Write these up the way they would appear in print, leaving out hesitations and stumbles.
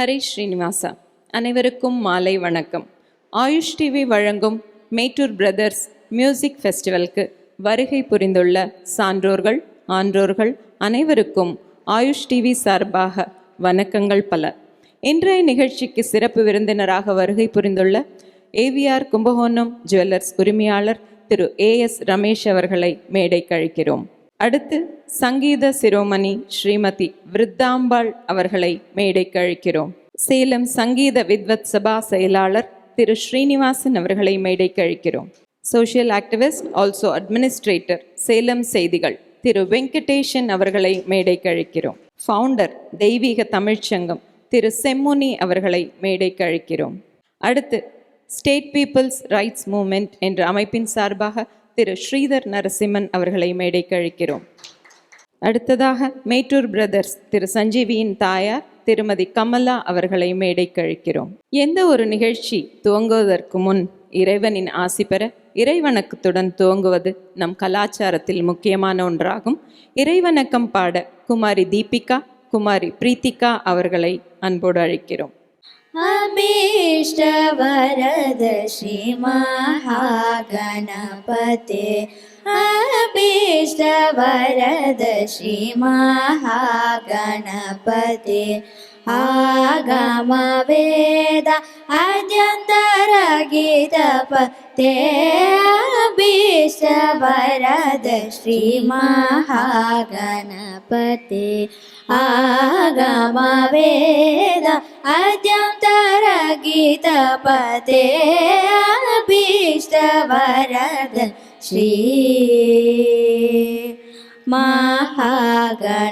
ஹரி ஸ்ரீனிவாசா. அனைவருக்கும் மாலை வணக்கம். ஆயுஷ் டிவி வழங்கும் மேட்டூர் பிரதர்ஸ் மியூசிக் ஃபெஸ்டிவலுக்கு வருகை புரிந்துள்ள சான்றோர்கள், ஆன்றோர்கள் அனைவருக்கும் ஆயுஷ் டிவி சார்பாக வணக்கங்கள் பல. இன்றைய நிகழ்ச்சிக்கு சிறப்பு விருந்தினராக வருகை புரிந்துள்ள ஏவிஆர் கும்பகோணம் ஜுவல்லர்ஸ் உரிமையாளர் திரு AS ரமேஷ் அவர்களை மேடைக்கு அழைக்கிறோம். அடுத்து சங்கீத சிரோமணி ஸ்ரீமதி விருத்தாம்பாள் அவர்களை மேடைக்கு அழைக்கிறோம். சேலம் சங்கீத வித்வத் சபா செயலாளர் திரு ஸ்ரீனிவாசன் அவர்களை மேடைக்கு அழைக்கிறோம். Social activist, also administrator, Salem செய்திகள் திரு வெங்கடேஷன் அவர்களை மேடைக்கு அழைக்கிறோம். ஃபவுண்டர் தெய்வீக தமிழ்ச்சங்கம் திரு செம்முனி அவர்களை மேடைக்கு அழைக்கிறோம். அடுத்து ஸ்டேட் பீப்புள்ஸ் ரைட்ஸ் மூவ்மெண்ட் என்ற அமைப்பின் சார்பாக திரு ஸ்ரீதர் நரசிம்மன் அவர்களை மேடைக்கு அழைக்கிறோம். அடுத்ததாக மேட்டூர் பிரதர்ஸ் திரு சஞ்சீவியின் தாயார் திருமதி கமலா அவர்களை மேடைக்கு அழைக்கிறோம். எந்த ஒரு நிகழ்ச்சி துவங்குவதற்கு முன் இறைவனின் ஆசி பெற இறைவணக்கத்துடன் துவங்குவது நம் கலாச்சாரத்தில் முக்கியமான ஒன்றாகும். இறைவணக்கம் பாட குமாரி தீபிகா, குமாரி பிரீத்திகா அவர்களை அன்போடு அழைக்கிறோம். अभीष्ट वरद श्री महागणपते, अभीष्ट वरद श्री महागणपते, आगम वेद अद्यंतर गीतपते, अभीष्ट वरद श्री महागणपते, आगम वेद अद्यंतर गीतपते, अभीष्ट वरद श्री महागणपते,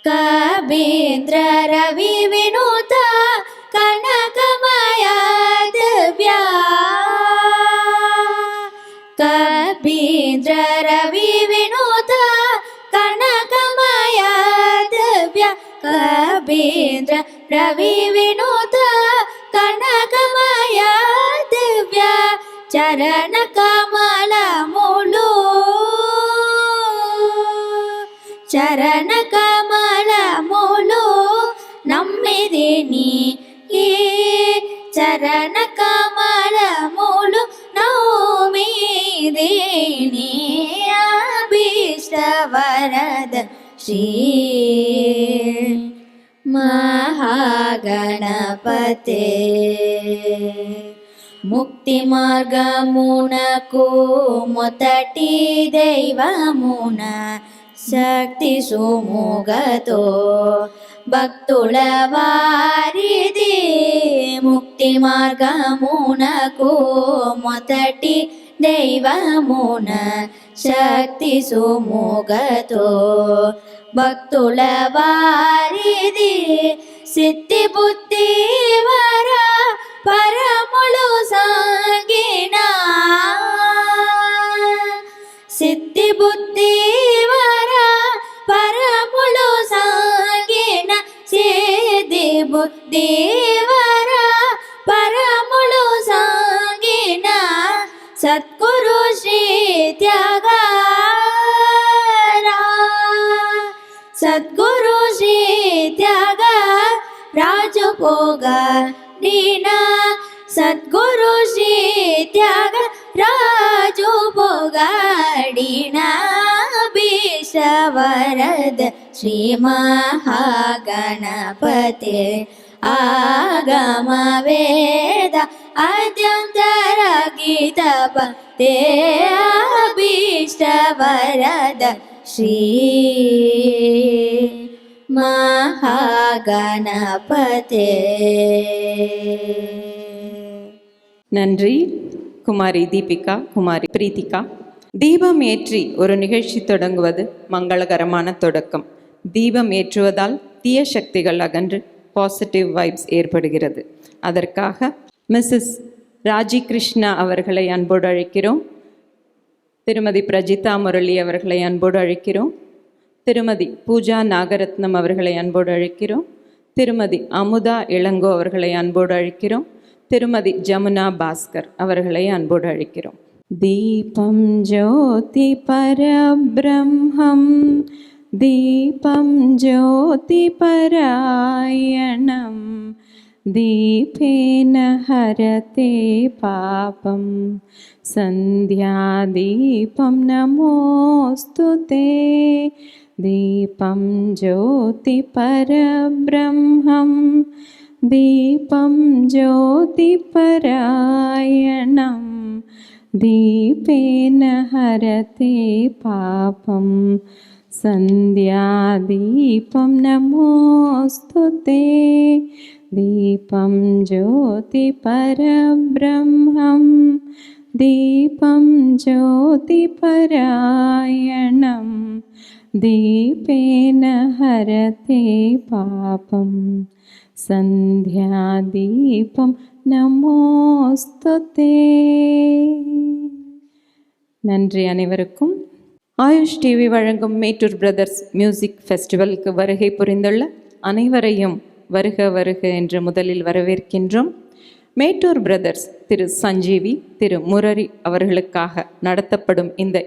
कबीन्द्र रवि विनुत कनकमय दिव्या, कबीन्द्र रवि विनुत कनकमय दिव्या, कबीन्द्र रवि विनुत कनकमय दिव्या, चरण कमल मूलु, चरण कमल मूलु नम्मिदिनी, चरण कमल मूलु नौमिदिनी, अभीष्ट वरद श्री महागणपते, मुक्ति मार्गमुनकु मोदटि दैवमुन शक्ति सुमुगतो भक्तुल वारिधि, मुक्ति मार्गमुनकु मोदटि दैवमुन शक्ति सुमुगतो भक्तुल वारिधि, सिद्धि बुद्धि वर परमुलु सांगिना, सिद्धि बुद्धि वर परमुलु सांगिना, सिद्धि बुद्धि वर परमुलु सांगिना, सद्गुरु श्री त्यागरा, सद्गुरु श्री त्याग राजु पोगा दीना, सद्गुरु श्री त्याग राजु पोगा दीना, अभीष्ट वरद श्री महागणपते, आगम वेद अद्यंतर गीतपते, अभीष्ट वरद श्री महागणपते. நன்றி குமாரி தீபிகா, குமாரி பிரீத்திகா. தீபம் ஏற்றி ஒரு நிகழ்ச்சி தொடங்குவது மங்களகரமான தொடக்கம். தீபம் ஏற்றுவதால் தீய சக்திகள் அகன்று பாசிட்டிவ் வைப்ஸ் ஏற்படுகிறது. அதற்காக மிஸ்ஸஸ் ராஜி கிருஷ்ணா அவர்களை அன்போடு அழைக்கிறோம். திருமதி பிரஜிதா முரளி அவர்களை அன்போடு அழைக்கிறோம். திருமதி பூஜா நாகரத்னம் அவர்களை அன்போடு அழைக்கிறோம். திருமதி அமுதா இளங்கோ அவர்களை அன்போடு அழைக்கிறோம். திருமதி ஜமுனா பாஸ்கர் அவர்களை அன்போடு அழைக்கிறோம். தீபம் ஜோதி பரபிரம்மம் दीपं ज्योतिपरायणं दीपेन हरते पापं सन्ध्यादीपं नमोऽस्तु ते दीपं ज्योतिपरब्रह्मं दीपं ज्योतिपरायणं दीपेन हरते पापं सन्ध्यादीपं नमोऽस्तु ते दीपं ज्योतिपरब्रह्मं दीपं ज्योतिपरायणं दीपेन हरते पापं सन्ध्यादीपं நமோஸ்து தே. நன்றி அனைவருக்கும். ஆயுஷ் டிவி வழங்கும் மேட்டூர் பிரதர்ஸ் மியூசிக் ஃபெஸ்டிவலுக்கு வருகை புரிந்துள்ள அனைவரையும் வருக வருக என்று முதலில் வரவேற்கின்றோம். மேட்டூர் பிரதர்ஸ் திரு சஞ்சீவி, திரு முரரி அவர்களுக்காக நடத்தப்படும் இந்த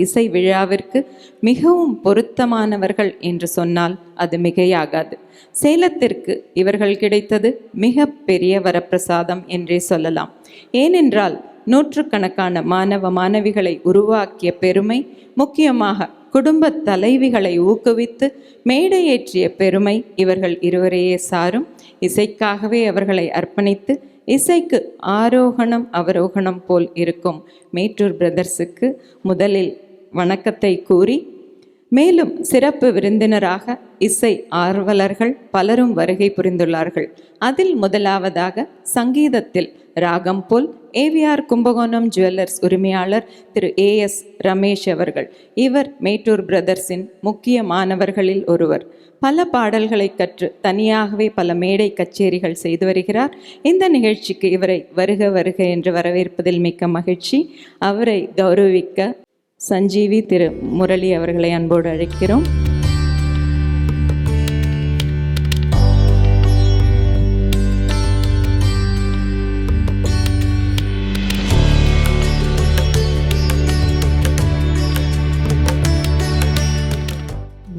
இசை விழாவிற்கு மிகவும் பொருத்தமானவர்கள் என்று சொன்னால் அது மிகையாகாது. சேலத்திற்கு இவர்கள் கிடைத்தது மிக பெரிய வரப்பிரசாதம் என்றே சொல்லலாம். ஏனென்றால் நூற்றுக்கணக்கான மாணவ மாணவிகளை உருவாக்கிய பெருமை, முக்கியமாக குடும்ப தலைவிகளை ஊக்குவித்து மேடையேற்றிய பெருமை இவர்கள் இருவரையே சாரும். இசைக்காகவே அவர்களை அர்ப்பணித்து இசைக்கு ஆரோகணம் அவரோகணம் போல் இருக்கும் மேட்டூர் பிரதர்ஸுக்கு முதலில் வணக்கத்தை கூறி, மேலும் சிறப்பு விருந்தினராக இசை ஆர்வலர்கள் பலரும் வருகை புரிந்துள்ளார்கள். அதில் முதலாவதாக சங்கீதத்தில் ராகம் போல் ஏவிஆர் கும்பகோணம் ஜுவல்லர்ஸ் உரிமையாளர் திரு ஏஎஸ் ரமேஷ் அவர்கள். இவர் மேட்டூர் பிரதர்ஸின் முக்கிய மாணவர்களில் ஒருவர். பல பாடல்களை கற்று தனியாகவே பல மேடை கச்சேரிகள் செய்து வருகிறார். இந்த நிகழ்ச்சிக்கு இவரை வருக வருக என்று வரவேற்பதில் மிக்க மகிழ்ச்சி. அவரை கௌரவிக்க சஞ்சீவி திரு முரளி அவர்களை அன்போடு அழைக்கிறோம்.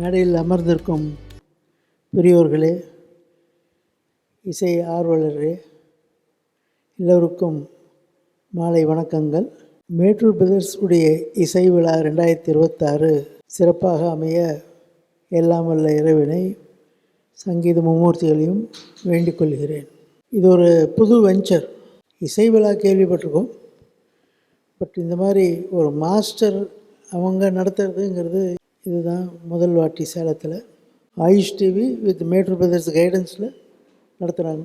மேடையில் அமர்ந்திருக்கும் பெரியோர்களே, இசை ஆர்வலர்களே, எல்லோருக்கும் மாலை வணக்கங்கள். மேட்டூர் பிரதர்ஸ் உடைய இசை விழா 2026 சிறப்பாக அமைய எல்லாம் வல்ல இறைவனை சங்கீத மும்மூர்த்திகளையும் வேண்டிக் கொள்கிறேன். இது ஒரு புது வெஞ்சர். இசை விழா கேள்விப்பட்டிருக்கோம், பட் இந்த மாதிரி ஒரு மாஸ்டர் அவங்க நடத்துறதுங்கிறது இதுதான் முதல் வாட்டி சேலத்தில். Ayush TV with Mettur brothers கைடன்ஸில் நடத்துகிறாங்க.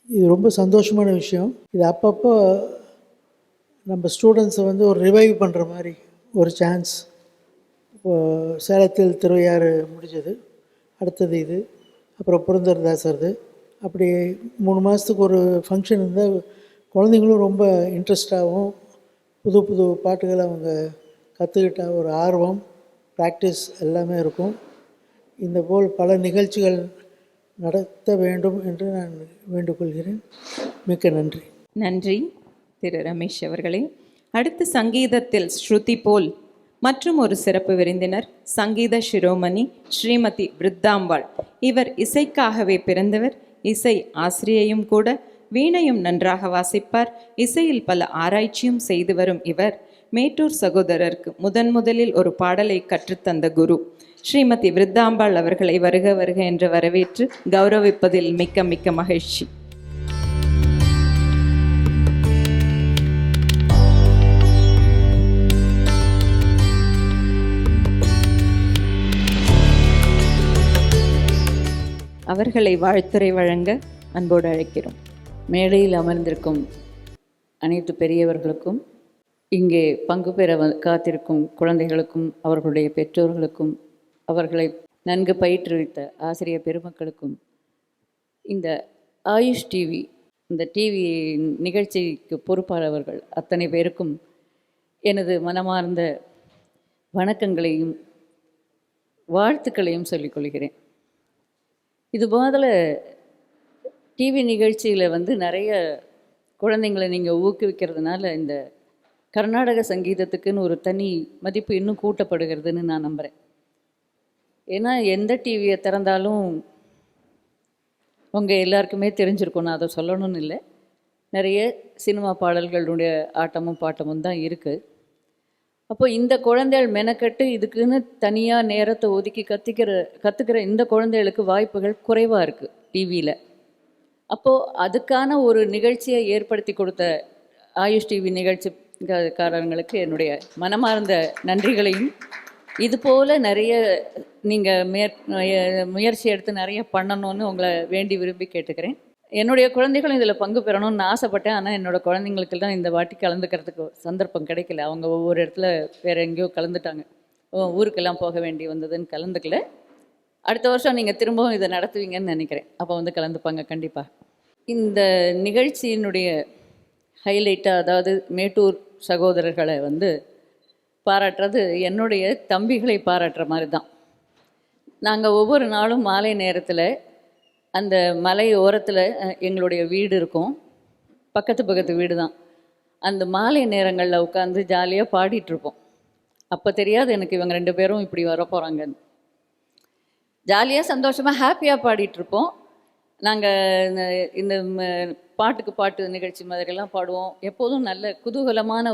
இது ரொம்ப சந்தோஷமான விஷயம். இது அப்பப்போ நம்ம ஸ்டூடெண்ட்ஸை ஒரு ரிவைவ் பண்ணுற மாதிரி ஒரு சான்ஸ். சேலத்தில் திருவையாறு முடிஞ்சது, அடுத்தது இது, அப்புறம் புரந்தரதாசர்து. அப்படி 3 மாதத்துக்கு ஒரு ஃபங்க்ஷன் இருந்தால் குழந்தைங்களும் ரொம்ப இன்ட்ரெஸ்டாகவும் புது புது பாட்டுகளை அவங்க கற்றுக்கிட்ட ஒரு ஆர்வம், ப்ராக்டிஸ் எல்லாமே இருக்கும். இந்த போல் பல நிகழ்ச்சிகள் நடத்த வேண்டும் என்று நான் வேண்டுகொள்கிறேன். மிக்க நன்றி. நன்றி திரு ரமேஷ் அவர்களே. அடுத்து சங்கீதத்தில் ஸ்ருதி போல் மற்றும் ஒரு சிறப்பு விருந்தினர் சங்கீத சிரோமணி ஸ்ரீமதி விருத்தாம்பாள். இவர் இசைக்காகவே பிறந்தவர், இசை ஆசிரியையும் கூட. வீணையும் நன்றாக வாசிப்பார். இசையில் பல ஆராய்ச்சியும் செய்து வரும் இவர் மேட்டூர் சகோதரருக்கு முதலில் ஒரு பாடலை கற்றுத்தந்த குரு. ஸ்ரீமதி விருத்தாம்பாள் அவர்களை வருக வருக என்று வரவேற்று கௌரவிப்பதில் மிக்க மிக்க மகிழ்ச்சி. அவர்களை வாழ்த்துரை வழங்க அன்போடு அழைக்கிறோம். மேடையில் அமர்ந்திருக்கும் அனைத்து பெரியவர்களுக்கும், இங்கே பங்கு பெற காத்திருக்கும் குழந்தைகளுக்கும், அவர்களுடைய பெற்றோர்களுக்கும், அவர்களை நன்கு பயிற்றுவித்த ஆசிரியர் பெருமக்களுக்கும், இந்த ஆயுஷ் டிவி, இந்த டிவி நிகழ்ச்சிக்கு பொறுப்பாளர்கள் அத்தனை பேருக்கும் எனது மனமார்ந்த வணக்கங்களையும் வாழ்த்துக்களையும் சொல்லிக்கொள்கிறேன். இது போதில் டிவி நிகழ்ச்சியில் நிறைய குழந்தைங்களை நீங்கள் ஊக்குவிக்கிறதுனால இந்த கர்நாடக சங்கீதத்துக்குன்னு ஒரு தனி மதிப்பு இன்னும் கூட்டப்படுகிறதுன்னு நான் நம்புகிறேன். ஏன்னா எந்த டிவியை திறந்தாலும் உங்கள் எல்லாருக்குமே தெரிஞ்சிருக்கும், நான் அதை சொல்லணும்னு இல்லை. நிறைய சினிமா பாடல்களுடைய ஆட்டமும் பாட்டமும் தான் இருக்குது. அப்போ இந்த குழந்தைகள் மெனக்கட்டு இதுக்குன்னு தனியாக நேரத்தை ஒதுக்கி கற்றுக்கிற இந்த குழந்தைகளுக்கு வாய்ப்புகள் குறைவாக இருக்குது டிவியில். அப்போது அதுக்கான ஒரு நிகழ்ச்சியை ஏற்படுத்தி கொடுத்த ஆயுஷ் டிவி நிகழ்ச்சிக்காரங்களுக்கு என்னுடைய மனமார்ந்த நன்றிகளையும், இதுபோல் நிறைய நீங்கள் முயற்சி எடுத்து நிறைய பண்ணணும்னு உங்களை வேண்டி விரும்பி கேட்டுக்கிறேன். என்னுடைய குழந்தைகளும் இதில் பங்கு பெறணும்னு ஆசைப்பட்டேன். ஆனால் என்னோடய குழந்தைங்களுக்கு தான் இந்த வாட்டி கலந்துக்கிறதுக்கு சந்தர்ப்பம் கிடைக்கல. அவங்க ஒவ்வொரு இடத்துல வேறு எங்கேயோ கலந்துட்டாங்க, ஊருக்கெல்லாம் போக வேண்டி வந்ததுன்னு கலந்துக்கல. அடுத்த வருஷம் நீங்கள் திரும்பவும் இதை நடத்துவீங்கன்னு நினைக்கிறேன். அப்போ வந்து கலந்துப்பாங்க கண்டிப்பாக. இந்த நிகழ்ச்சியினுடைய ஹைலைட்டாக, அதாவது மேட்டூர் சகோதரர்களை வந்து பாராட்டுறது என்னுடைய தம்பிகளை பாராட்டுற மாதிரி தான். நாங்கள் ஒவ்வொரு நாளும் மாலை நேரத்தில் அந்த மலை ஓரத்தில் எங்களுடைய வீடு இருக்கும், பக்கத்து வீடு தான். அந்த மாலை நேரங்களில் உட்காந்து ஜாலியாக பாடிட்டுருப்போம். அப்போ தெரியாது எனக்கு இவங்க 2 பேரும் இப்படி வர போகிறாங்கன்னு. ஜாலியாக சந்தோஷமாக ஹாப்பியாக பாடிட்டுருப்போம். நாங்கள் இந்த பாட்டுக்கு பாட்டு நிகழ்ச்சி மாதிரிலாம் பாடுவோம். எப்போதும் நல்ல குதூகலமான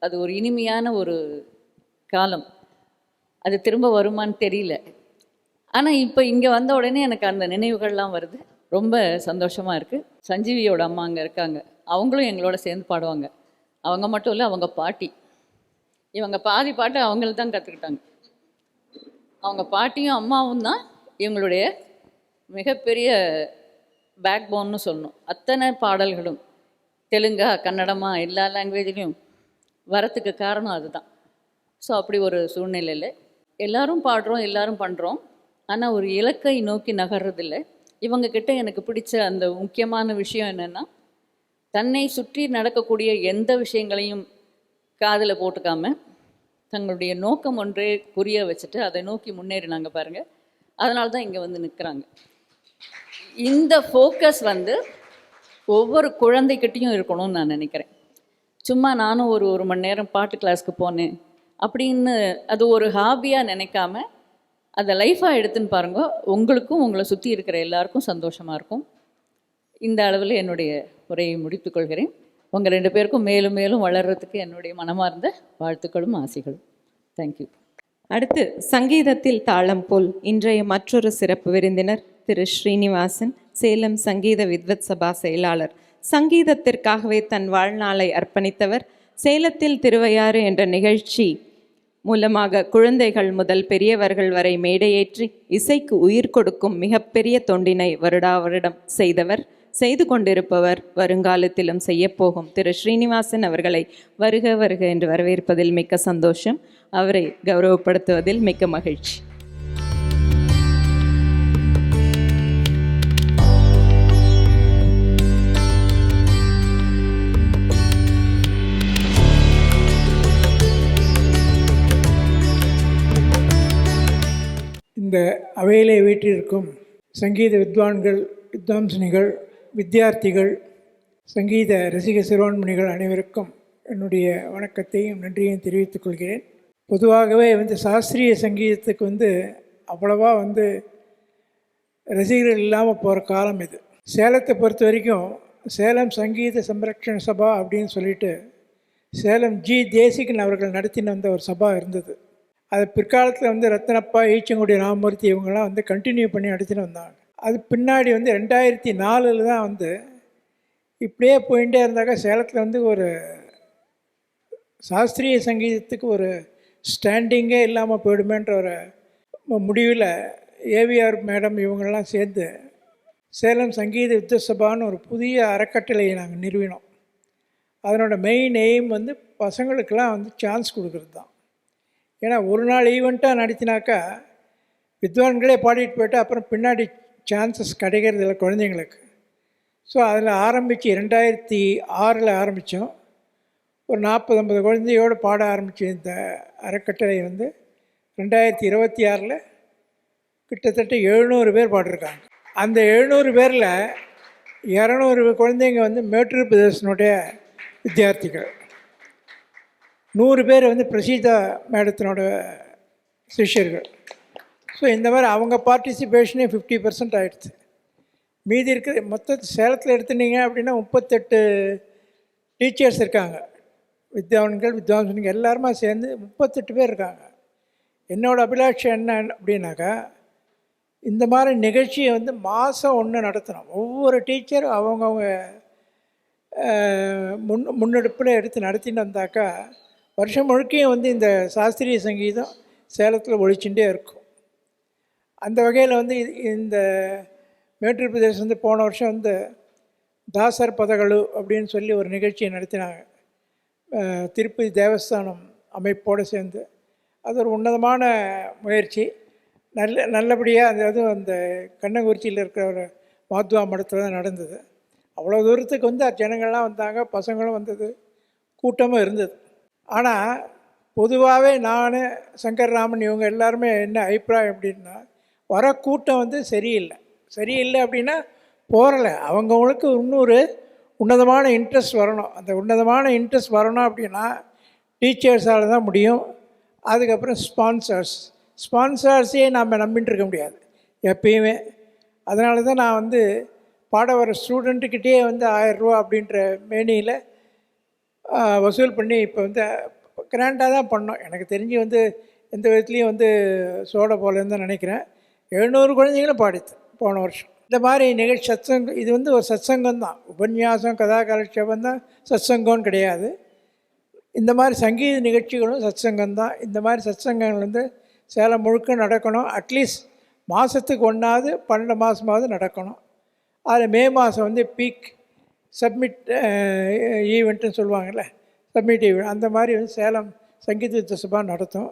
அது ஒரு இனிமையான ஒரு காலம். அது திரும்ப வருமானு தெரியல. ஆனால் இப்போ இங்கே வந்த உடனே எனக்கு அந்த நினைவுகள்லாம் வருது. ரொம்ப சந்தோஷமாக இருக்குது. சஞ்சீவியோட அம்மா அங்கே இருக்காங்க, அவங்களும் எங்களோட சேர்ந்து பாடுவாங்க. அவங்க மட்டும் இல்லை, அவங்க பாட்டி, இவங்க பாதி பாட்டு அவங்கள தான் கற்றுக்கிட்டாங்க. அவங்க பாட்டியும் அம்மாவும் தான் இவங்களுடைய மிகப்பெரிய பேக் போன்னு சொல்லணும். அத்தனை பாடல்களும் தெலுங்கா கன்னடமா எல்லா லாங்குவேஜ்லேயும் வரத்துக்கு காரணம் அதுதான். ஸோ அப்படி ஒரு சூழ்நிலையில் எல்லோரும் பாடுறோம், எல்லோரும் பண்ணுறோம். ஆனால் ஒரு இலக்கை நோக்கி நகர்றதில்லை. இவங்கக்கிட்ட எனக்கு பிடிச்ச அந்த முக்கியமான விஷயம் என்னென்னா, தன்னை சுற்றி நடக்கக்கூடிய எந்த விஷயங்களையும் காதில் போட்டுக்காமல் தங்களுடைய நோக்கம் ஒன்றே புரிய வச்சுட்டு அதை நோக்கி முன்னேறினாங்க பாருங்கள். அதனால தான் இங்கே வந்து நிற்கிறாங்க. இந்த ஃபோக்கஸ் வந்து ஒவ்வொரு குழந்தைகிட்டையும் இருக்கணும்னு நான் நினைக்கிறேன். சும்மா நானும் ஒரு மணி நேரம் பாட்டு கிளாஸ்க்கு போனேன் அப்படின்னு அது ஒரு ஹாபியாக நினைக்காம அதை லைஃபாக எடுத்துன்னு பாருங்க. உங்களுக்கும் உங்களை சுற்றி இருக்கிற எல்லாருக்கும் சந்தோஷமாக இருக்கும். இந்த அளவில் என்னுடைய உரையை முடித்துக்கொள்கிறேன். உங்கள் 2 பேருக்கும் மேலும் மேலும் வளர்கிறதுக்கு என்னுடைய மனமார்ந்த வாழ்த்துக்களும் ஆசைகளும். தேங்க்யூ. அடுத்து சங்கீதத்தில் தாளம் போல் இன்றைய மற்றொரு சிறப்பு விருந்தினர் திரு ஸ்ரீனிவாசன், சேலம் சங்கீத வித்வத் சபா செயலாளர். சங்கீதத்திற்காகவே தன் வாழ்நாளை அர்ப்பணித்தவர். சேலத்தில் திருவையாறு என்ற நிகழ்ச்சி மூலமாக குழந்தைகள் முதல் பெரியவர்கள் வரை மேடையேற்றி இசைக்கு உயிர் கொடுக்கும் மிகப்பெரிய தொண்டினை வருடாவருடம் செய்து கொண்டிருப்பவர், வருங்காலத்திலும் செய்யப்போகும் திரு ஸ்ரீனிவாசன் அவர்களை வருக வருக என்று வரவேற்பதில் மிக்க சந்தோஷம். அவரை கௌரவப்படுத்துவதில் மிக்க மகிழ்ச்சி. இந்த அவையிலே வீற்றிருக்கும் சங்கீத வித்வான்சினிகள், வித்தியார்த்திகள், சங்கீத ரசிக சிறுபான்மையினர் அனைவருக்கும் என்னுடைய வணக்கத்தையும் நன்றியையும் தெரிவித்துக் கொள்கிறேன். பொதுவாகவே சாஸ்திரிய சங்கீதத்துக்கு அவ்வளவா ரசிகர்கள் இல்லாமல் போகிற காலம் இது. சேலத்தை பொறுத்த வரைக்கும் சேலம் சங்கீத சம்ரக்ஷண சபா அப்படின்னு சொல்லிட்டு சேலம் ஜி தேசிகன் அவர்கள் நடத்தின வந்த ஒரு சபா இருந்தது. அது பிற்காலத்தில் ரத்னப்பா, ஈச்சங்குடி ராமமூர்த்தி இவங்கெல்லாம் கண்டினியூ பண்ணி நடத்தின்னு வந்தாங்க. அது பின்னாடி 2004 தான் இப்படியே போயிட்டே இருந்தாக்கா சேலத்தில் ஒரு சாஸ்திரிய சங்கீதத்துக்கு ஒரு ஸ்டாண்டிங்கே இல்லாமல் போயிடுமேன்ற ஒரு முடிவில் ஏவிஆர் மேடம் இவங்கெல்லாம் சேர்ந்து சேலம் சங்கீத வித்வத் சபான்னு ஒரு புதிய அறக்கட்டளையை நாங்கள் நிறுவினோம். அதனோட மெயின் எய்ம் பசங்களுக்கெல்லாம் சான்ஸ் கொடுக்குறது தான். ஏன்னா ஒரு நாள் ஈவெண்ட்டாக நடத்தினாக்கா வித்வான்களே பாடிட்டு போய்ட்டு அப்புறம் பின்னாடி சான்சஸ் கிடைக்கிறது இல்லை குழந்தைங்களுக்கு. ஸோ அதில் ஆரம்பித்து 2006 ஆரம்பித்தோம். ஒரு 40-50 குழந்தையோடு பாட ஆரம்பித்த இந்த அறக்கட்டளை 2026 கிட்டத்தட்ட 700 பேர் பாடிருக்காங்க. அந்த 700 பேரில் 200 குழந்தைங்க மேட்டூர் பிரதேசனுடைய வித்தியார்த்திகள், 100 பேர் பிரசீதா மேடத்தினோட சிஷ்யர்கள். ஸோ இந்த மாதிரி அவங்க பார்ட்டிசிபேஷனே 50% ஆகிடுச்சு. மீதி இருக்கிற சேலத்தில் எடுத்துனீங்க அப்படின்னா 38 டீச்சர்ஸ் இருக்காங்க. வித்வான்கள் எல்லாருமா சேர்ந்து 38 பேர் இருக்காங்க. என்னோடய அபிலாட்சை என்ன அப்படின்னாக்கா, இந்த மாதிரி நிகழ்ச்சியை மாதம் ஒன்று நடத்தணும். ஒவ்வொரு டீச்சரும் அவங்கவுங்க முன்னெடுப்பில் எடுத்து நடத்தின்னு வந்தாக்கா வருஷம் முழுக்கையும் இந்த சாஸ்திரிய சங்கீதம் சேலத்தில் ஒழிச்சுட்டே இருக்கும். அந்த வகையில் இந்த மேட்டூர் பிரதேசம் போன வருஷம் தாசர் பதகளு அப்படின்னு சொல்லி ஒரு நிகழ்ச்சியை நடத்தினாங்க. திருப்பதி தேவஸ்தானம் அமைப்போடு சேர்ந்து. அது ஒரு உன்னதமான முயற்சி. நல்லபடியாக அதுவும் அந்த கண்ணங்குறிச்சியில் இருக்கிற ஒரு மாத்வா மடத்தில் தான் நடந்தது. அவ்வளோ தூரத்துக்கு ஜனங்கள்லாம் வந்தாங்க, பசங்களும் வந்தது, கூட்டமும் இருந்தது. ஆனால் பொதுவாகவே நான் சங்கர்ராமன் இவங்க எல்லாருமே என்ன அபிப்பிராயம் அப்படின்னா, வர கூட்டம் சரியில்லை அப்படின்னா போகலை. அவங்கவுங்களுக்கு இன்னொரு உன்னதமான இன்ட்ரெஸ்ட் வரணும். அந்த உன்னதமான இன்ட்ரெஸ்ட் வரணும் அப்படின்னா டீச்சர்ஸால் தான் முடியும். அதுக்கப்புறம் ஸ்பான்சர்ஸே நாம் நம்பிட்டு இருக்க முடியாது எப்பயுமே. அதனால தான் நான் பாட வர ஸ்டூடெண்ட்டுக்கிட்டே 1000 ரூபா அப்படின்ற மேனியில் வசூல் பண்ணி இப்போ கிராண்டாக தான் பண்ணோம். எனக்கு தெரிஞ்சு எந்த விதத்துலேயும் சோட போலேன்னு தான் நினைக்கிறேன். 700 குழந்தைங்களும் பாடித்து போன வருஷம். இந்த மாதிரி நிகழ்ச்சி சத்சங்கம், இது ஒரு சத்சங்கம் தான். உபன்யாசம் கதா காலட்சேபம் தான் சத்சங்கம்னு கிடையாது. இந்த மாதிரி சங்கீத நிகழ்ச்சிகளும் சத்சங்கம் தான். இந்த மாதிரி சத்சங்கங்கள் சேலம் முழுக்க நடக்கணும். அட்லீஸ்ட் மாதத்துக்கு 12 மாதமாவது நடக்கணும். அதில் மே மாதம் பீக் சப்மிட் ஈவெண்ட்டுன்னு சொல்லுவாங்கள்ல, சப்மிட் ஈவெண்ட், அந்த மாதிரி சேலம் சங்கீத வித்சபா நடத்தும்.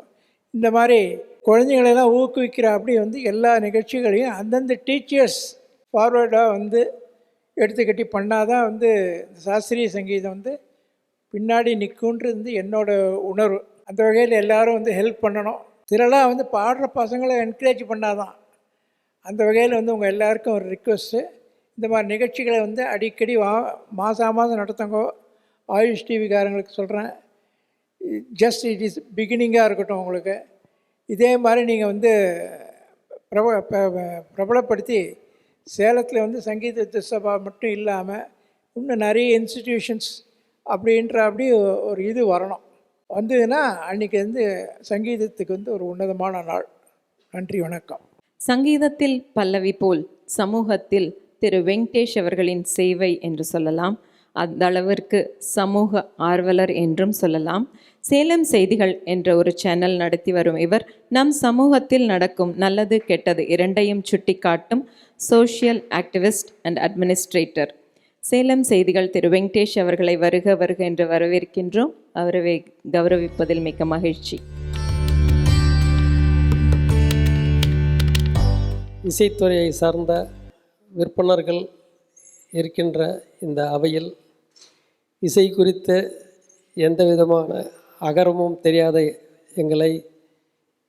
இந்த மாதிரி குழந்தைங்களெல்லாம் ஊக்குவிக்கிற அப்படி எல்லா நிகழ்ச்சிகளையும் அந்தந்த டீச்சர்ஸ் ஃபார்வேர்டாக எடுத்துக்கட்டி பண்ணால் தான் சாஸ்திரிய சங்கீதம் பின்னாடி நிற்குன்றது என்னோடய உணர்வு. அந்த வகையில் எல்லோரும் ஹெல்ப் பண்ணணும். இதெல்லாம் பாடுற பசங்களை என்கரேஜ் பண்ணாதான். அந்த வகையில் உங்கள் எல்லாருக்கும் ஒரு ரிக்வெஸ்ட்டு, இந்த மாதிரி நிகழ்ச்சிகளை அடிக்கடி மாதம் நடத்துங்க. ஆயுஷ் டிவிக்காரங்களுக்கு சொல்கிறேன், ஜஸ்ட் இட் இஸ் பிகினிங்காக இருக்கட்டும் உங்களுக்கு. இதே மாதிரி நீங்கள் பிரபலப்படுத்தி சேலத்தில் சங்கீத வித்சபா மட்டும் இல்லாமல் இன்னும் நிறைய இன்ஸ்டிடியூஷன்ஸ் அப்படி ஒரு இது வரணும். வந்ததுன்னா அன்றைக்கி சங்கீதத்துக்கு ஒரு உன்னதமான நாள். நன்றி, வணக்கம். சங்கீதத்தில் பல்லவி போல் சமூகத்தில் திரு வெங்கடேஷ் அவர்களின் சேவை என்று சொல்லலாம். அந்த அளவிற்கு சமூக ஆர்வலர் என்றும் சொல்லலாம். சேலம் செய்திகள் என்ற ஒரு சேனல் நடத்தி வரும் இவர் நம் சமூகத்தில் நடக்கும் நல்லது கெட்டது இரண்டையும் சுட்டிக்காட்டும் social activist and administrator. Salem செய்திகள் திரு வெங்கடேஷ் அவர்களை வருக வருக என்று வரவேற்கின்றோம். அவரை கௌரவிப்பதில் மிக்க மகிழ்ச்சி. இசைத்துறையை சார்ந்த விற்பனர்கள் இருக்கின்ற இந்த அவையில் இசை குறித்து எந்த விதமான அகரமும் தெரியாத எங்களை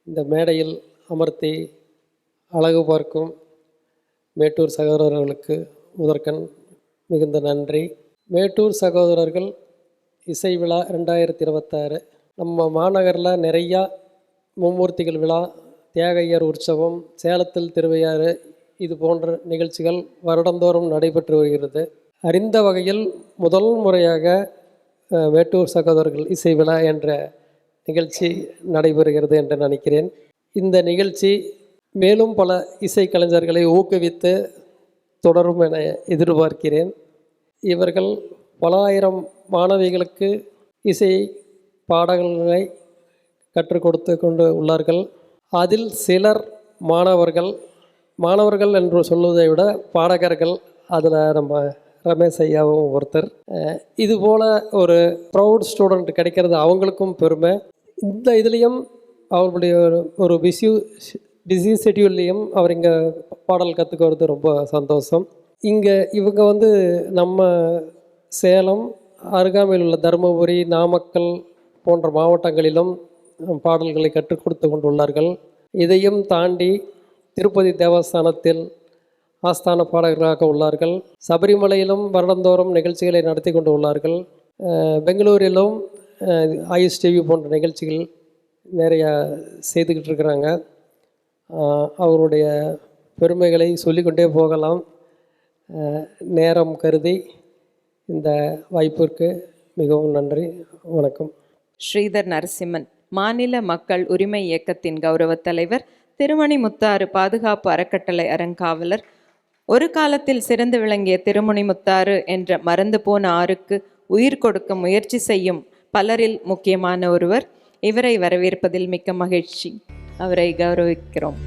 இந்த மேடையில் அமர்த்தி அழகு பார்க்கும் மேட்டூர் சகோதரர்களுக்கு முதற்கண் மிகுந்த நன்றி. மேட்டூர் சகோதரர்கள் இசை விழா 2026 நம்ம மாநகரில் நிறையா மும்மூர்த்திகள் விழா, தியாகையர் உற்சவம், சேலத்தில் திருவையாறு, இது போன்ற நிகழ்ச்சிகள் வருடந்தோறும் நடைபெற்று வருகிறது. அறிந்த வகையில் முதல் முறையாக மேட்டூர் சகோதரர்கள் இசை விழா என்ற நிகழ்ச்சி நடைபெறுகிறது என்று நினைக்கிறேன். இந்த நிகழ்ச்சி மேலும் பல இசை கலைஞர்களை ஊக்குவித்து தொடரும் என எதிர்பார்க்கிறேன். இவர்கள் பல ஆயிரம் மாணவிகளுக்கு இசை பாடல்களை கற்றுக் கொடுத்து கொண்டு உள்ளார்கள். அதில் சிலர் மாணவர்கள் என்று சொல்வதை விட பாடகர்கள். அதில் நம்ம ரமேஷ் ஐயாவும் ஒருத்தர். இதுபோல் ஒரு ப்ரௌட் ஸ்டூடெண்ட் கிடைக்கிறது அவங்களுக்கும் பெருமை. இந்த இதுலேயும் அவர்களுடைய ஒரு பிஸி ஷெட்யூல்லையும் அவர் இங்கே பாடல் கற்றுக்கிறது ரொம்ப சந்தோஷம். இவங்க நம்ம சேலம் அருகாமையில் உள்ள தருமபுரி, நாமக்கல் போன்ற மாவட்டங்களிலும் பாடல்களை கற்றுக் கொடுத்து கொண்டுள்ளார்கள். இதையும் தாண்டி திருப்பதி தேவஸ்தானத்தில் ஆஸ்தான பாடகர்களாக உள்ளார்கள். சபரிமலையிலும் வருடந்தோறும் நிகழ்ச்சிகளை நடத்தி கொண்டு உள்ளார்கள். பெங்களூரிலும் ஆயுஷ் டிவி போன்ற நிகழ்ச்சிகள் நிறையா செய்துக்கிட்டு இருக்கிறாங்க. அவருடைய பெருமைகளை சொல்லிக்கொண்டே போகலாம். நேரம் கருதி இந்த வாய்ப்பிற்கு மிகவும் நன்றி. வணக்கம். ஸ்ரீதர் நரசிம்மன், மாநில மக்கள் உரிமை இயக்கத்தின் கௌரவ தலைவர், திருமணிமுத்தாறு பாதுகாப்பு அறக்கட்டளை அறங்காவலர், ஒரு காலத்தில் சிறந்து விளங்கிய திருமணிமுத்தாறு என்ற மறந்து போன ஆறுக்கு உயிர் கொடுக்க முயற்சி செய்யும் பலரில் முக்கியமான ஒருவர். இவரை வரவேற்பதில் மிக்க மகிழ்ச்சி. அவரை கௌரவிக்கிறோம்.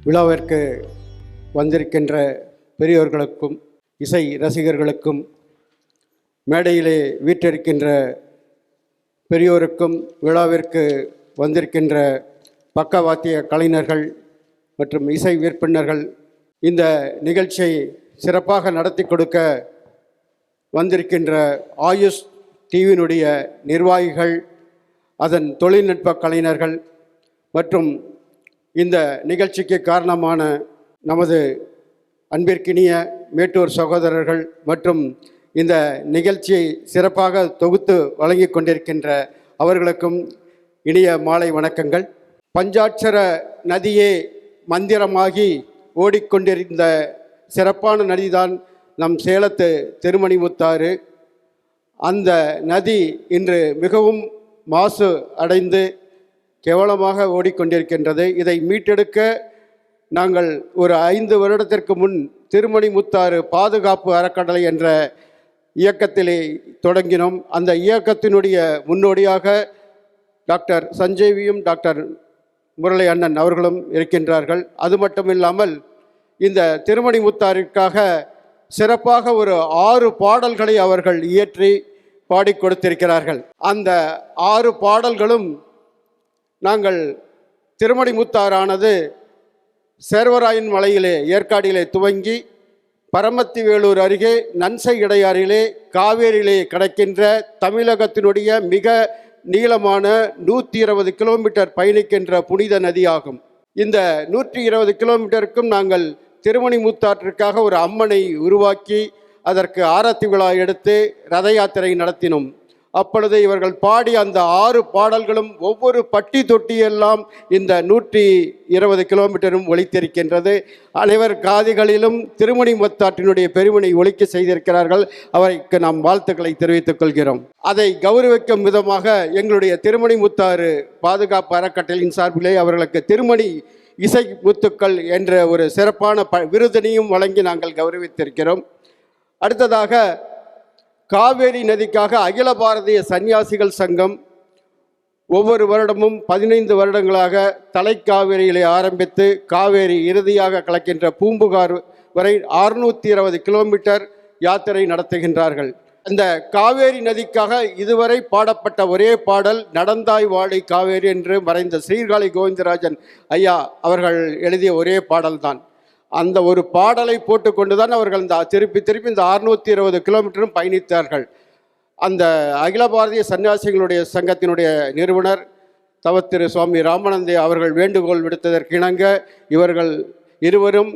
விழாவிற்கு வந்திருக்கின்ற பெரியோர்களுக்கும் இசை ரசிகர்களுக்கும் மேடையிலே வீற்றிருக்கின்ற பெரியோருக்கும் விழாவிற்கு வந்திருக்கின்ற பக்கவாத்திய கலைஞர்கள் மற்றும் இசை விற்பனர்கள், இந்த நிகழ்ச்சியை சிறப்பாக நடத்தி கொடுக்க வந்திருக்கின்ற ஆயுஷ் டிவியினுடைய நிர்வாகிகள், அதன் தொழில்நுட்ப கலைஞர்கள் மற்றும் இந்த நிகழ்ச்சிக்கு காரணமான நமது அன்பிற்கினிய மேட்டூர் சகோதரர்கள் மற்றும் இந்த நிகழ்ச்சியை சிறப்பாக தொகுத்து வழங்கி கொண்டிருக்கின்ற அவர்களுக்கும் இனிய மாலை வணக்கங்கள். பஞ்சாட்சர நதியே மந்திரமாகி ஓடிக்கொண்டிருந்த சிறப்பான நதிதான் நம் சேலத்து திருமணிமுத்தாறு. அந்த நதி இன்று மிகவும் மாசு அடைந்து கேவலமாக ஓடிக்கொண்டிருக்கின்றது. இதை மீட்டெடுக்க நாங்கள் ஒரு 5 வருடத்திற்கு முன் திருமணிமுத்தாறு பாதுகாப்பு அறக்கட்டளை என்ற இயக்கத்திலே தொடங்கினோம். அந்த இயக்கத்தினுடைய முன்னோடியாக டாக்டர் சஞ்சீவியும் டாக்டர் முரளி அண்ணன் அவர்களும் இருக்கின்றார்கள். அது மட்டும் இல்லாமல் இந்த திருமணிமுத்தாறிற்காக சிறப்பாக ஒரு 6 பாடல்களை அவர்கள் இயற்றி பாடி கொடுத்திருக்கிறார்கள். அந்த 6 பாடல்களும் நாங்கள் திருமணிமுத்தாறானது சேர்வராயன் மலையிலே ஏற்காடிலே துவங்கி பரமத்தி வேலூர் அருகே நன்சை இடையாறிலே காவேரியிலே கிடைக்கின்ற தமிழகத்தினுடைய மிக நீளமான 120 கிலோமீட்டர் பயணிக்கின்ற புனித நதியாகும். இந்த 120 கிலோமீட்டருக்கும் நாங்கள் திருமணிமுத்தாற்றிற்காக ஒரு அம்மனை உருவாக்கி அதற்கு ஆரத்தி விழா எடுத்து ரத யாத்திரை நடத்தினோம். அப்பொழுது இவர்கள் பாடி அந்த 6 பாடல்களும் ஒவ்வொரு பட்டி தொட்டியெல்லாம் இந்த 120 கிலோமீட்டரும் ஒலித்திருக்கின்றது. அனைவர் காதுகளிலும் திருமணிமுத்தாற்றினுடைய பெருமனை ஒலிக்க செய்திருக்கிறார்கள். அவருக்கு நாம் வாழ்த்துக்களை தெரிவித்துக் கொள்கிறோம். அதை கௌரவிக்கும் விதமாக எங்களுடைய திருமணிமுத்தாறு பாதுகாப்பு அறக்கட்டளையின் சார்பிலே அவர்களுக்கு திருமணி இசை முத்துக்கள் என்ற ஒரு சிறப்பான விருதினையும் வழங்கி நாங்கள் கௌரவித்திருக்கிறோம். அடுத்ததாக காவேரி நதிக்காக அகில பாரதிய சன்னியாசிகள் சங்கம் ஒவ்வொரு வருடமும் 15 வருடங்களாக தலைக்காவேரியிலே ஆரம்பித்து காவேரி இறுதியாக கலக்கின்ற பூம்புகார் வரை 620 கிலோமீட்டர் யாத்திரை நடத்துகின்றார்கள். அந்த காவேரி நதிக்காக இதுவரை பாடப்பட்ட ஒரே பாடல் நடந்தாய் வாழை காவேரி என்று மறைந்த ஸ்ரீர்காழி கோவிந்தராஜன் ஐயா அவர்கள் எழுதிய ஒரே பாடல்தான். அந்த ஒரு பாடலை போட்டுக்கொண்டுதான் அவர்கள் திருப்பி இந்த 620 கிலோமீட்டரும் பயணித்தார்கள். அந்த அகில பாரதிய சன்னியாசிகளுடைய சங்கத்தினுடைய நிறுவனர் தவத்திரு சுவாமி ராமானந்தே அவர்கள் வேண்டுகோள் விடுத்ததற்கிணங்க இவர்கள் இருவரும்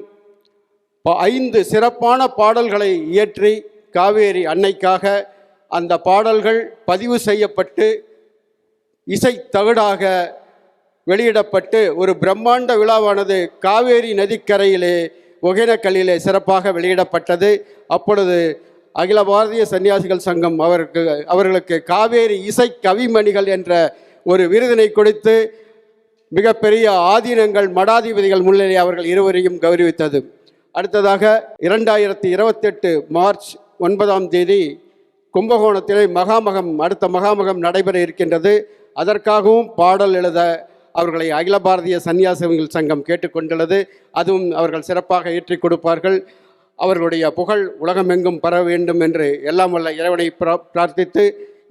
5 சிறப்பான பாடல்களை இயற்றி காவேரி அன்னைக்காக அந்த பாடல்கள் பதிவு செய்யப்பட்டு இசை தகடாக வெளியிடப்பட்டு ஒரு பிரம்மாண்ட விழாவானது காவேரி நதிக்கரையிலே ஒகேனக்கல்லிலே சிறப்பாக வெளியிடப்பட்டது. அப்பொழுது அகில பாரதிய சன்னியாசிகள் சங்கம் அவர்களுக்கு காவேரி இசை கவிமணிகள் என்ற ஒரு விருதினை கொடுத்து மிகப்பெரிய ஆதீனங்கள் மடாதிபதிகள் முன்னிலை அவர்கள் இருவரையும் கௌரவித்தது. அடுத்ததாக 2028 மார்ச் 9ஆம் தேதி கும்பகோணத்திலே அடுத்த மகாமகம் நடைபெற இருக்கின்றது. அதற்காகவும் பாடல் எழுத அவர்களை அகில பாரதிய சன்னியாசிகள் சங்கம் கேட்டுக்கொண்டுள்ளது. அதுவும் அவர்கள் சிறப்பாக ஏற்றி கொடுப்பார்கள். அவர்களுடைய புகழ் உலகமெங்கும் பரவ வேண்டும் என்று எல்லாம் வல்ல இறைவனை பிரார்த்தித்து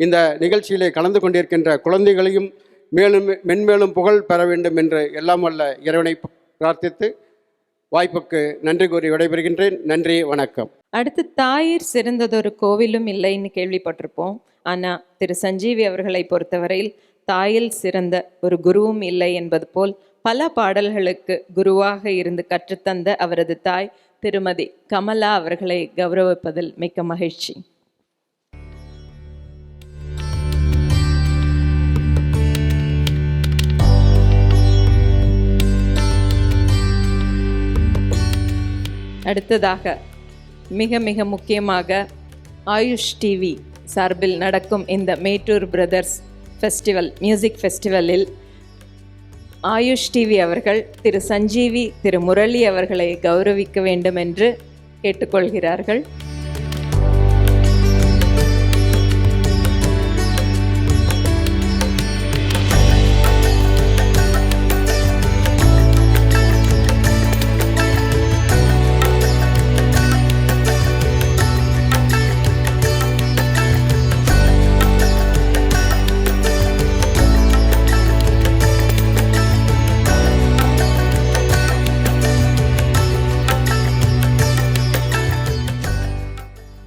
இந்த நிகழ்ச்சியிலே கலந்து கொண்டிருக்கின்ற குழந்தைகளையும் மென்மேலும் புகழ் பெற வேண்டும் என்று எல்லாம் வல்ல இறைவனை பிரார்த்தித்து வாய்ப்புக்கு நன்றி கூறி விடைபெறுகின்றேன். நன்றி, வணக்கம். அடுத்து தாயிற் சிறந்ததொரு கோவிலும் இல்லைன்னு கேள்விப்பட்டிருப்போம். ஆனால் திரு சஞ்சீவி அவர்களை பொறுத்தவரையில் தாயில் சிறந்த ஒரு குருவும் இல்லை என்பது போல் பல பாடல்களுக்கு குருவாக இருந்து கற்றுத்தந்த அவரது தாய் திருமதி கமலா அவர்களை கௌரவிப்பதில் மிக்க மகிழ்ச்சி. அடுத்ததாக மிக மிக முக்கியமாக ஆயுஷ் டிவி சார்பில் நடக்கும் இந்த மேட்டூர் பிரதர்ஸ் ஃபெஸ்டிவல் மியூசிக் ஃபெஸ்டிவலில் ஆயுஷ் டிவி அவர்கள் திரு சஞ்சீவி திரு முரளி அவர்களை கௌரவிக்க வேண்டும் என்று கேட்டுக்கொள்கிறார்கள்.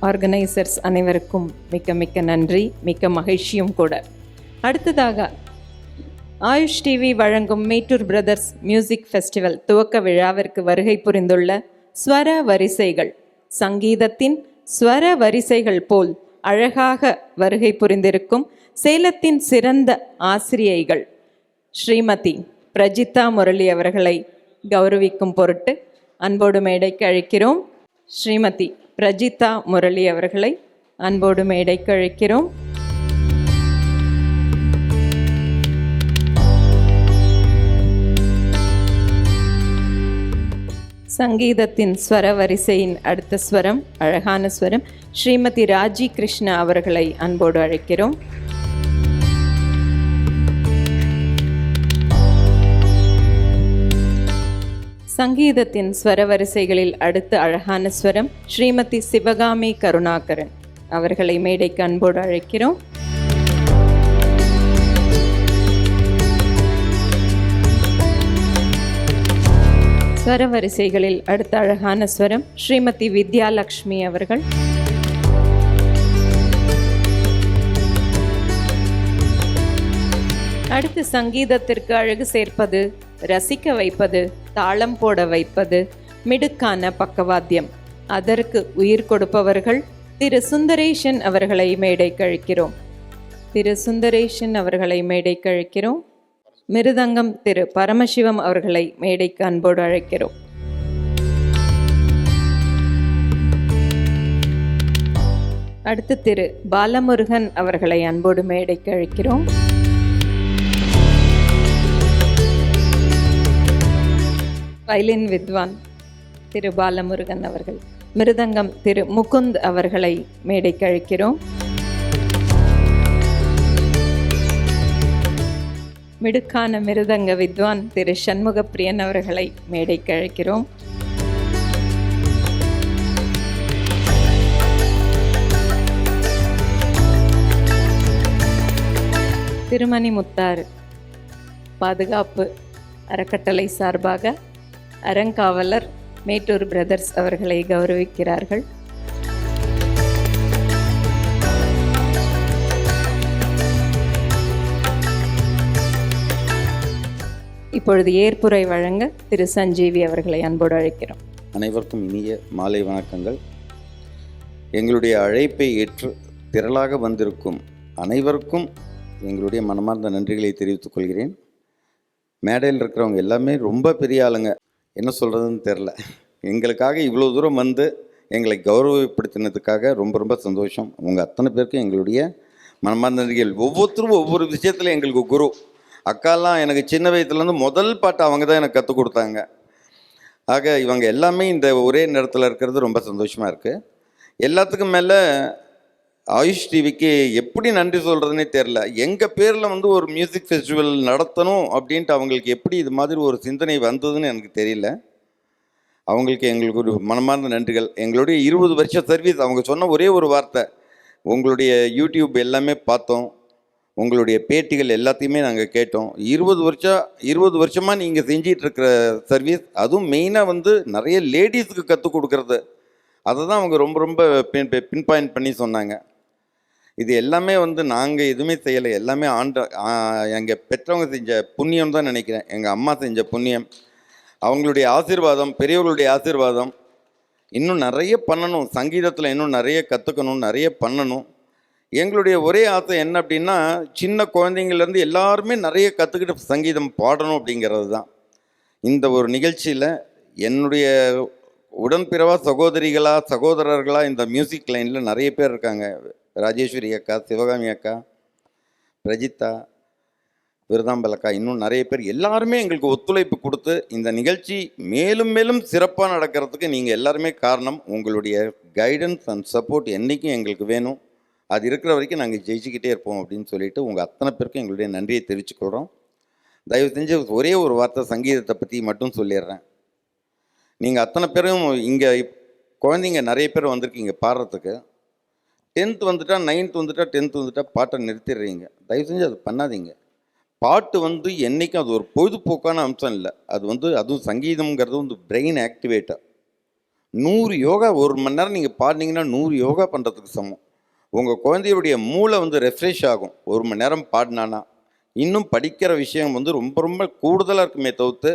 ஆர்கனைசர்ஸ் அனைவருக்கும் மிக்க மிக்க நன்றி, மிக்க மகிழ்ச்சியும் கூட. அடுத்ததாக ஆயுஷ் டிவி வழங்கும் மேட்டூர் பிரதர்ஸ் மியூசிக் ஃபெஸ்டிவல் துவக்க விழாவிற்கு வருகை புரிந்துள்ள ஸ்வர வரிசைகள், சங்கீதத்தின் ஸ்வர வரிசைகள் போல் அழகாக வருகை புரிந்திருக்கும் சேலத்தின் சிறந்த ஆசிரியைகள் ஸ்ரீமதி பிரஜிதா முரளி அவர்களை கௌரவிக்கும் பொருட்டு அன்போடு மேடைக்கு அழைக்கிறோம். ஸ்ரீமதி பிரஜிதா முரளி அவர்களை அன்போடு மேடைக்கு அழைக்கிறோம். சங்கீதத்தின் ஸ்வர வரிசையின் அடுத்த ஸ்வரம், அழகான ஸ்வரம், ஸ்ரீமதி ராஜி கிருஷ்ணா அவர்களை அன்போடு அழைக்கிறோம். சங்கீதத்தின் ஸ்வர வரிசைகளில் அடுத்த அழகான ஸ்வரம் ஸ்ரீமதி சிவகாமி கருணாகரன் அவர்களை மேடைக்கு அன்போடு அழைக்கிறோம். ஸ்வர வரிசைகளில் அடுத்த அழகான ஸ்வரம் ஸ்ரீமதி வித்யாலக்ஷ்மி அவர்கள். அடுத்து சங்கீதத்திற்கு அழகு சேர்ப்பது, ரசிக்க வைப்பது, தாளம் போட வைப்பது, மிடுக்கான பக்கவாத்தியம், அதற்கு உயிர் கொடுப்பவர்கள் திரு சுந்தரேஷன் அவர்களை மேடைக்கு அழைக்கிறோம். திரு சுந்தரேஷன் அவர்களை மேடைக்கு அழைக்கிறோம். மிருதங்கம் திரு பரமசிவம் அவர்களை மேடைக்கு அன்போடு அழைக்கிறோம். அடுத்து திரு பாலமுருகன் அவர்களை அன்போடு மேடைக்கு அழைக்கிறோம். வயலின் வித்வான் திரு பாலமுருகன் அவர்கள், மிருதங்கம் திரு முகுந்த் அவர்களை மேடைக்கு அழைக்கிறோம். மிடுக்கான மிருதங்க வித்வான் திரு சண்முகப்பிரியன் அவர்களை மேடைக்கு அழைக்கிறோம். திருமணி முத்தாறு பாதுகாப்பு அறக்கட்டளை சார்பாக அறங்காவலர் மேட்டூர் பிரதர்ஸ் அவர்களை கௌரவிக்கிறார்கள். இப்பொழுது ஏற்புரை வழங்க திரு சஞ்சீவி அவர்களை அன்போடு அழைக்கிறோம். அனைவருக்கும் இனிய மாலை வணக்கங்கள். எங்களுடைய அழைப்பை ஏற்று திரளாக வந்திருக்கும் அனைவருக்கும் எங்களுடைய மனமார்ந்த நன்றிகளை தெரிவித்துக் கொள்கிறேன். மேடையில் இருக்கிறவங்க எல்லாமே ரொம்ப பெரிய ஆளுங்க, என்ன சொல்கிறதுன்னு தெரில. எங்களுக்காக இவ்வளோ தூரம் வந்து எங்களை கௌரவப்படுத்தினதுக்காக ரொம்ப ரொம்ப சந்தோஷம். உங்கள் அத்தனை பேருக்கும் எங்களுடைய மனமார்ந்த நன்றிகள். ஒவ்வொருத்தரும் ஒவ்வொரு விஷயத்தில் எங்களுக்கு குரு. அக்காலாம் எனக்கு சின்ன வயசுலேருந்து முதல் பாட்டு அவங்க தான் எனக்கு கற்றுக் கொடுத்தாங்க. ஆக இவங்க எல்லாமே இந்த ஒரே நேரத்தில் இருக்கிறது ரொம்ப சந்தோஷமாக இருக்குது. எல்லாத்துக்கும் மேலே ஆயுஷ் டிவிக்கு எப்படி நன்றி சொல்கிறதுனே தெரில. எங்கள் பேரில் வந்து ஒரு மியூசிக் ஃபெஸ்டிவல் நடத்தணும் அப்படின்ட்டு அவங்களுக்கு எப்படி இது மாதிரி ஒரு சிந்தனை வந்ததுன்னு எனக்கு தெரியல. அவங்களுக்கு எங்களுக்கு ஒரு மனமார்ந்த நன்றிகள். எங்களுடைய 20 வருஷ சர்வீஸ், அவங்க சொன்ன ஒரே ஒரு வார்த்தை, உங்களுடைய யூடியூப் எல்லாமே பார்த்தோம், உங்களுடைய பேட்டிகள் எல்லாத்தையுமே நாங்கள் கேட்டோம். 20 வருஷமாக நீங்கள் செஞ்சிகிட்ருக்கிற சர்வீஸ், அதுவும் மெயினாக வந்து நிறைய லேடிஸுக்கு கற்றுக் கொடுக்குறது, அதை தான் அவங்க ரொம்ப ரொம்ப பின் பாயிண்ட் பண்ணி சொன்னாங்க. இது எல்லாமே வந்து நாங்கள் எதுவுமே செய்யலை, எல்லாமே எங்கள் பெற்றவங்க செஞ்ச புண்ணியம் தான் நினைக்கிறேன். எங்கள் அம்மா செஞ்ச புண்ணியம், அவங்களுடைய ஆசீர்வாதம், பெரியவர்களுடைய ஆசீர்வாதம். இன்னும் நிறைய பண்ணணும், சங்கீதத்தில் இன்னும் நிறைய கற்றுக்கணும், நிறைய பண்ணணும். எங்களுடைய ஒரே ஆசை என்ன அப்படின்னா, சின்ன குழந்தைங்கள்லேருந்து எல்லாருமே நிறைய கற்றுக்கிட்டு சங்கீதம் பாடணும் அப்படிங்கிறது தான். இந்த ஒரு நிகழ்ச்சியில் என்னுடைய உடன்பிறவா சகோதரிகளா சகோதரர்களா இந்த மியூசிக் லைனில் நிறைய பேர் இருக்காங்க. ராஜேஸ்வரி அக்கா, சிவகாமி அக்கா, பிரஜித்தா, விருதாம்பல் அக்கா, இன்னும் நிறைய பேர் எல்லாருமே எங்களுக்கு ஒத்துழைப்பு கொடுத்து இந்த நிகழ்ச்சி மேலும் மேலும் சிறப்பாக நடக்கிறதுக்கு நீங்கள் எல்லாருமே காரணம். உங்களுடைய கைடன்ஸ் அண்ட் சப்போர்ட் என்றைக்கும் எங்களுக்கு வேணும். அது இருக்கிற வரைக்கும் நாங்கள் ஜெயிச்சுக்கிட்டே இருப்போம் அப்படின்னு சொல்லிட்டு உங்கள் அத்தனை பேருக்கும் எங்களுடைய நன்றியை தெரிவிச்சுக்கிறோம். தயவு செஞ்சு ஒரே ஒரு வார்த்தை சங்கீதத்தை பற்றி மட்டும் சொல்லிடுறேன். நீங்கள் அத்தனை பேரும் இங்கே குழந்தைங்க நிறைய பேர் வந்திருக்கீங்க பாடுறதுக்கு. 10th வந்துட்டா 9th வந்துட்டா 10th வந்துட்டா பாட்டை நிறுத்திடுறீங்க. தயவு செஞ்சு அது பண்ணாதீங்க. பாட்டு என்றைக்கும் அது ஒரு பொழுதுபோக்கான அம்சம் இல்லை. அது அதுவும் சங்கீதம்ங்கிறது பிரெயின் ஆக்டிவேட்டர். 100 யோகா 1 மணி நேரம் நீங்கள் பாடினீங்கன்னா 100 யோகா பண்ணுறதுக்கு சமம். உங்கள் குழந்தையுடைய மூளை ரெஃப்ரெஷ் ஆகும் 1 மணி நேரம் பாடினானா. இன்னும் படிக்கிற விஷயம் ரொம்ப ரொம்ப கூடுதலாக இருக்குமே தவிர்த்து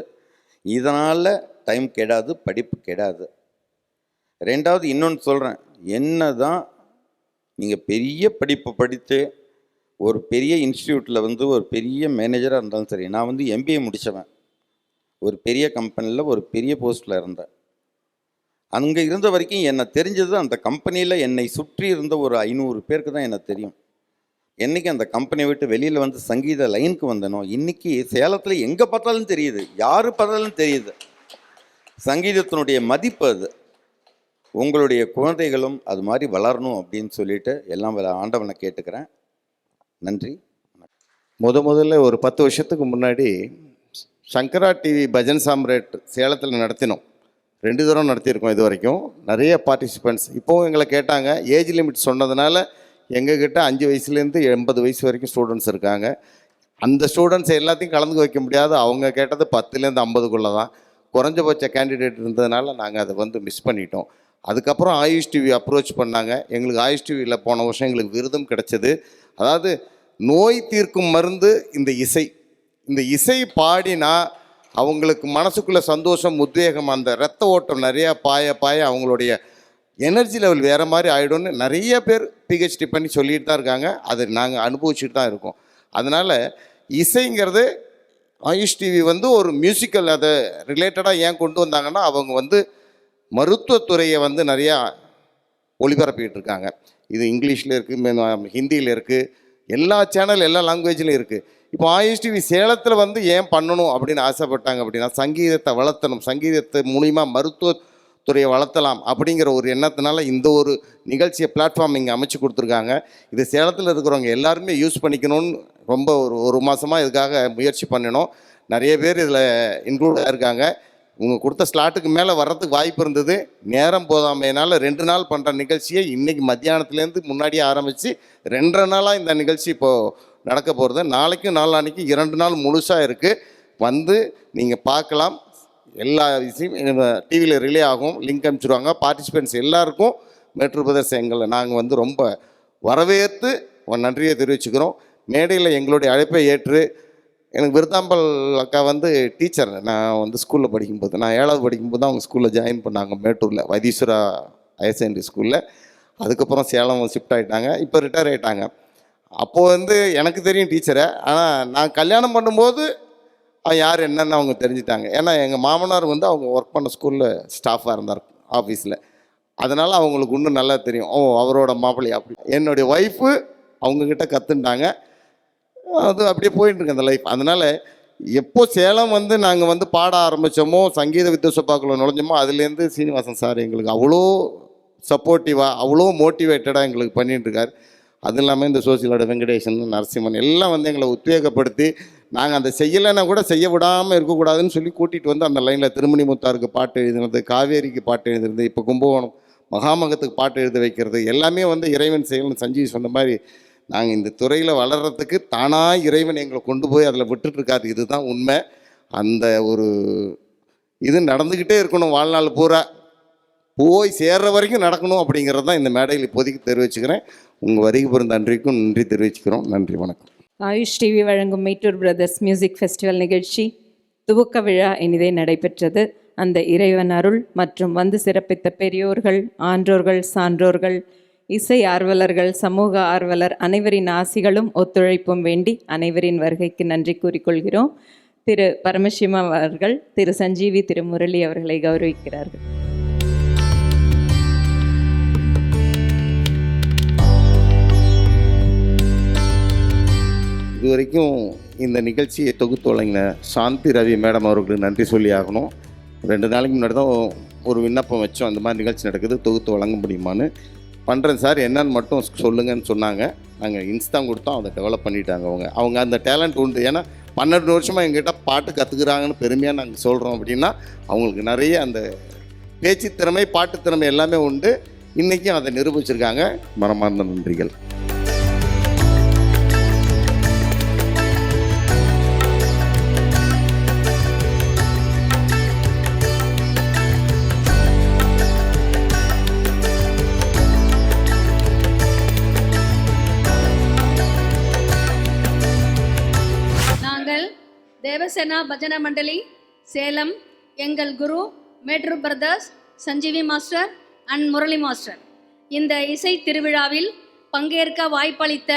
இதனால் டைம் கெடாது, படிப்பு கெடாது. 2வது இன்னொன்று சொல்கிறேன், என்ன தான் நீங்கள் பெரிய படிப்பு படித்து ஒரு பெரிய இன்ஸ்டியூட்டில் ஒரு பெரிய மேனேஜராக இருந்தாலும் சரி, நான் MBA முடித்தவன், ஒரு பெரிய கம்பெனியில் ஒரு பெரிய போஸ்ட்டில் இருந்தேன். அங்கே இருந்த வரைக்கும் என்னை தெரிஞ்சது அந்த கம்பெனியில் என்னை சுற்றி இருந்த ஒரு 500 பேருக்கு தான் எனக்கு தெரியும். என்றைக்கு அந்த கம்பெனியை விட்டு வெளியில் சங்கீத லைனுக்கு வந்தனோ, இன்றைக்கி சேலத்தில் எங்கே பார்த்தாலும் தெரியுது, யார் பார்த்தாலும் தெரியுது சங்கீதத்தினுடைய மதிப்பு. அது உங்களுடைய குழந்தைகளும் அது மாதிரி வளரணும் அப்படின்னு சொல்லிட்டு எல்லாம் ஆண்டவனை கேட்டுக்கிறேன். நன்றி. முதல்ல ஒரு 10 வருஷத்துக்கு முன்னாடி சங்கரா டிவி பஜன் சாம்ராட் சேலத்தில் நடத்தினோம். 2 தடவை நடத்தியிருக்கோம் இது வரைக்கும். நிறைய பார்ட்டிசிபெண்ட்ஸ். இப்போவும் எங்களை கேட்டாங்க, ஏஜ் லிமிட் சொன்னதுனால எங்ககிட்ட 5 வயசுலேருந்து 80 வயசு வரைக்கும் ஸ்டூடெண்ட்ஸ் இருக்காங்க. அந்த ஸ்டூடெண்ட்ஸ் எல்லாத்தையும் கலந்து வைக்க முடியாது. அவங்க கேட்டது 10லேருந்து 50க்குள்ளே தான். குறைஞ்சபட்ச கேண்டிடேட் இருந்ததுனால நாங்கள் அதை மிஸ் பண்ணிட்டோம். அதுக்கப்புறம் ஆயுஷ் டிவி அப்ரோச் பண்ணாங்க. எங்களுக்கு ஆயுஷ் டிவியில் போன வருஷம் எங்களுக்கு விருதும் கிடச்சிது. அதாவது நோய் தீர்க்கும் மருந்து இந்த இசை. இந்த இசை பாடினா அவங்களுக்கு மனசுக்குள்ளே சந்தோஷம், உத்வேகம், அந்த இரத்த ஓட்டம் நிறையா பாய அவங்களுடைய எனர்ஜி லெவல் வேறு மாதிரி ஆகிடும்னு நிறைய பேர் பிஹெச்டி பண்ணி சொல்லிட்டு தான் இருக்காங்க. அதை நாங்கள் அனுபவிச்சுட்டு தான் இருக்கோம். அதனால் இசைங்கிறது ஆயுஷ் டிவி ஒரு மியூசிக்கல் அதை ரிலேட்டடாக ஏன் கொண்டு வந்தாங்கன்னா, அவங்க மருத்துவத்துறையை நிறையா ஒளிபரப்பிக்கிட்டு இருக்காங்க. இது இங்கிலீஷில் இருக்குது, ஹிந்தியில் இருக்குது, எல்லா சேனல் எல்லா லாங்குவேஜ்லையும் இருக்குது. இப்போ ஆயுஷ் டிவி சேலத்தில் ஏன் பண்ணணும் அப்படின்னு ஆசைப்பட்டாங்க அப்படின்னா, சங்கீதத்தை வளர்த்தணும், சங்கீதத்தை மூலிமா மருத்துவத்துறையை வளர்த்தலாம் அப்படிங்கிற ஒரு எண்ணத்தினால இந்த ஒரு நிகழ்ச்சியை பிளாட்ஃபார்ம் இங்கே அமைச்சு கொடுத்துருக்காங்க. இது சேலத்தில் இருக்கிறவங்க எல்லாருமே யூஸ் பண்ணிக்கணும்னு ரொம்ப ஒரு மாதமாக இதுக்காக முயற்சி பண்ணினோம். நிறைய பேர் இதில் இன்க்ளூடாக இருக்காங்க. இவங்க கொடுத்த ஸ்லாட்டுக்கு மேலே வர்றதுக்கு வாய்ப்பு இருந்தது. நேரம் போதாமையினால் 2 நாள் பண்ணுற நிகழ்ச்சியை இன்றைக்கி மத்தியானத்துலேருந்து முன்னாடியே ஆரம்பித்து 2.5 நாளாக இந்த நிகழ்ச்சி இப்போது நடக்க போகிறது. நாளைக்கும் நாளான்னைக்கு 2 நாள் முழுசாக இருக்குது. நீங்கள் பார்க்கலாம். எல்லா விஷயம் டிவியில் ரிலே ஆகும், லிங்க் அனுப்பிச்சிடுவாங்க. பார்ட்டிசிபெண்ட்ஸ் எல்லாருக்கும் மேட்டூர் பிரதர்ஸ் நாங்கள் ரொம்ப வரவேற்று நன்றியை தெரிவிச்சுக்கிறோம். மேடையில் எங்களுடைய அழைப்பை ஏற்று எனக்கு விருதாம்பல் அக்கா டீச்சர். நான் ஸ்கூலில் படிக்கும்போது, நான் 7வது படிக்கும்போது தான் அவங்க ஸ்கூலில் ஜாயின் பண்ணாங்க, மேட்டூரில் வைத்தீஸ்வரா ஹையர் செகண்டரி ஸ்கூலில். அதுக்கப்புறம் சேலம் ஷிஃப்ட் ஆகிட்டாங்க, இப்போ ரிட்டையர் ஆகிட்டாங்க. அப்போது எனக்கு தெரியும் டீச்சரை. ஆனால் நான் கல்யாணம் பண்ணும்போது யார் என்னன்னு அவங்க தெரிஞ்சிட்டாங்க. ஏன்னா எங்கள் மாமனார் அவங்க ஒர்க் பண்ண ஸ்கூலில் ஸ்டாஃபாக இருந்தார் ஆஃபீஸில். அதனால் அவங்களுக்கு இன்னும் நல்லா தெரியும், அவரோட மாப்பிள்ளை அப்படி. என்னுடைய ஒய்ஃபு அவங்கக்கிட்ட கற்றுண்டாங்க. அது அப்படியே போயிட்டுருக்கு அந்த லைஃப். அதனால் எப்போ சேலம் நாங்கள் பாட ஆரம்பித்தோமோ, சங்கீத வித்யாசபாக்குள்ள நுழைஞ்சோமோ, அதுலேருந்து சீனிவாசன் சார் எங்களுக்கு அவ்வளோ சப்போர்ட்டிவாக, அவ்வளோ மோட்டிவேட்டடாக எங்களுக்கு பண்ணிகிட்ருக்கார். அது இல்லாமல் இந்த சோசியலோட வெங்கடேசன், நரசிம்மன் எல்லாம் எங்களை உத்வேகப்படுத்தி, நாங்கள் அந்த செய்யலைன்னா கூட செய்ய விடாமல் இருக்கக்கூடாதுன்னு சொல்லி கூட்டிகிட்டு அந்த லைனில் திருமணி முத்தாருக்கு பாட்டு எழுதினது, காவேரிக்கு பாட்டு எழுதுறது, இப்போ கும்பகோணம் மகாமகத்துக்கு பாட்டு எழுத வைக்கிறது எல்லாமே இறைவன் செயல்னு சஞ்சீவ் சொன்ன மாதிரி நாங்கள் இந்த துறையில் வளர்கிறதுக்கு தானாக இறைவன் எங்களை கொண்டு போய் அதில் விட்டுட்ருக்காரு. இதுதான் உண்மை. அந்த ஒரு இது நடந்துக்கிட்டே இருக்கணும், வாழ்நாள் பூரா போய் சேர்ற வரைக்கும் நடக்கணும் அப்படிங்கிறது தான் இந்த மேடையில் இப்போதைக்கு தெரிவிச்சுக்கிறேன். உங்கள் வருகை பொருந்த நன்றிக்கும் நன்றி தெரிவிச்சுக்கிறோம். நன்றி, வணக்கம். ஆயுஷ் டிவி வழங்கும் மேட்டூர் பிரதர்ஸ் மியூசிக் ஃபெஸ்டிவல் நிகழ்ச்சி துவக்க விழா இனிதே நடைபெற்றது. அந்த இறைவன் அருள் மற்றும் சிறப்பித்த பெரியோர்கள், ஆன்றோர்கள், சான்றோர்கள், இசை ஆர்வலர்கள், சமூக ஆர்வலர் அனைவரின் ஆசிகளும் ஒத்துழைப்பும் வேண்டி அனைவரின் வருகைக்கு நன்றி கூறிக்கொள்கிறோம். திரு பரமசிவம் அவர்கள் திரு சஞ்சீவி, திரு முரளி அவர்களை கௌரவிக்கிறார்கள். இதுவரைக்கும் இந்த நிகழ்ச்சியை தொகுத்து வழங்கின சாந்தி ரவி மேடம் அவர்களுக்கு நன்றி சொல்லி ஆகணும். 2 நாளைக்கு முன்னாடி தான் ஒரு விண்ணப்பம் வச்சோம், அந்த மாதிரி நிகழ்ச்சி நடக்குது, தொகுத்து வழங்க முடியுமான்னு. பண்ணுறேன் சார், என்னன்னு மட்டும் சொல்லுங்கன்னு சொன்னாங்க. நாங்கள் இன்ஸ்தான் கொடுத்தோம், அதை டெவலப் பண்ணிட்டாங்க. அவங்க அந்த டேலண்ட் உண்டு. ஏன்னா 12 வருஷமாக எங்கிட்ட பாட்டு கற்றுக்குறாங்கன்னு பெருமையாக நாங்கள் சொல்கிறோம். அப்படின்னா அவங்களுக்கு நிறைய அந்த பேச்சு திறமை, பாட்டு திறமை எல்லாமே உண்டு. இன்றைக்கும் அதை நிரூபிச்சிருக்காங்க. மனமார்ந்த நன்றிகள். தேவசேனா பஜன மண்டலி சேலம், எங்கள் குரு Mettur brothers Sanjeevi master and Murali master இந்த இசை திருவிழாவில் பங்கேற்க வாய்ப்பளித்த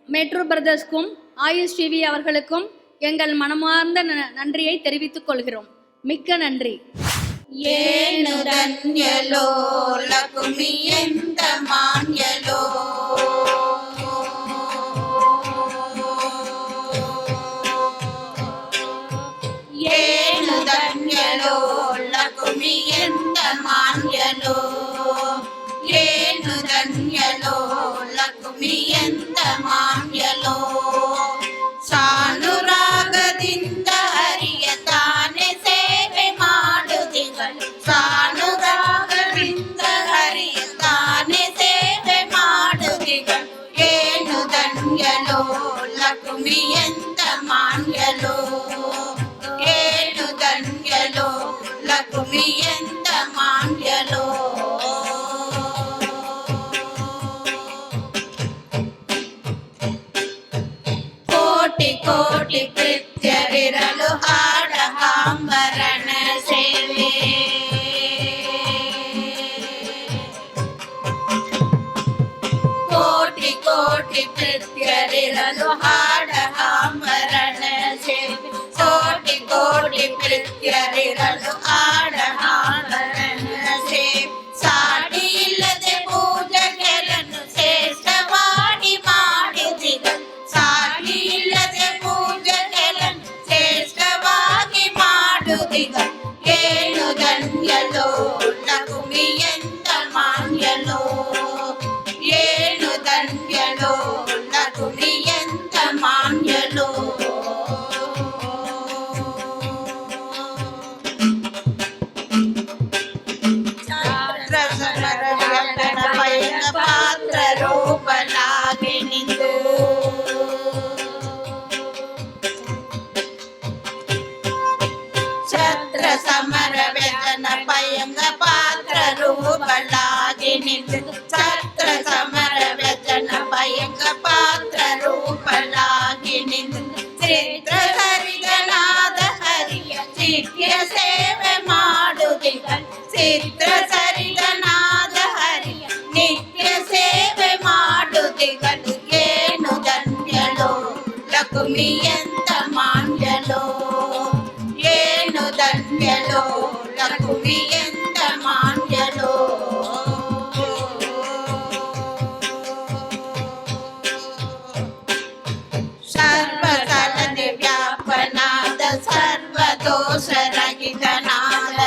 மேட்ரு பிரதர்ஸ்க்கும் ஆயுஷ் டிவி அவர்களுக்கும் எங்கள் மனமார்ந்த நன்றியை தெரிவித்துக் கொள்கிறோம். மிக்க நன்றி. ஏனுதன்யலோ லகுமி எந்த மான்யலோ ఏనుదన్యలో లకుమి ఎంత మాన్యలో ఏనుదన్యలో లకుమి ఎంత మాన్యలో ಸಾನುರಾಗದಿಂದ ಹರಿಯ ತಾನೆ ಸೇವೆ ಮಾಡುದಿಗಳು ಸಾನುರಾಗದಿಂದ ಹರಿಯ ತಾನೆ ಸೇವೆ ಮಾಡುದಿಗಳು ಏನುದನ್ಯಲೋ ಲಕುಮಿ ಎಂತ ಮಾನ್ಯಲೋ ఏనుదన్యలో లకుమి ఎంత మాన్యలో కోటి కోటి కృత్య విరలు హాడ హాంబరణ సేవే కోటి కోటి కృత్య విరలు హాడ హాంబరణ సేవే ಕೋಟಿ ಕೋಟಿ ಕೃತ್ಯರಿರಲು ಆಡ ಆಭರಣ ಸೇವೆ ಸಾಡಿ ಇಲ್ಲದೆ ಪೂಜೆಗಳನ್ನು ಶ್ರೇಷ್ಠವಾಗಿ ಮಾಡಿದಿಗಳು ಸಾಡಿ ಇಲ್ಲದೆ ಪೂಜೆಗಳನ್ನು ಶ್ರೇಷ್ಠವಾಗಿ ಮಾಡುದಿಗಳು ಏನುದನ್ಯಲೋ ಲಕುಮಿ ಎಂತ ಮಾನ್ಯಲೋ ಏನುದನ್ಯಲೋ ಲಕುಮಿ ಎಂತ ಮಾನ್ಯಲೋ ಪಾತ್ರ ರೂಪಲಾಗಿ ನಿಂತು ಛತ್ರ ಸಮರ ವ್ಯಜನ ಪಯಂಗ ಪಾತ್ರ ರೂಪಲಾಗಿ ನಿಂತು ಛತ್ರ ಸಮರ ವ್ಯಜನ ಪಯಂಗ ಪಾತ್ರ ರೂಪಲಾಗಿ ನಿಂತು ಚಿತ್ರ ಸರಿಗನಾದ ಹರಿಯ ಚಿತ್ಯ ಸೇವೆ ಮಾಡುದಿಗಳು ಚಿತ್ರ ಸರಿಗನಾದ ಹರಿಯ ನಿತ್ಯ ಸೇವೆ ಮಾಡುದಿಗಳು ಏನುದನ್ಯಲೋ ಲಕುಮಿ ಎಂತ ಮಾನ್ಯಲೋ ಏನುದನ್ಯಲೋ ಲಕುಮಿ ಎಂತ ಮಾನ್ಯಲೋ ಸರ್ವಕಾಲದ ವ್ಯಾಪನಾದ ಸರ್ವದೋಷರಹಿತನಾದ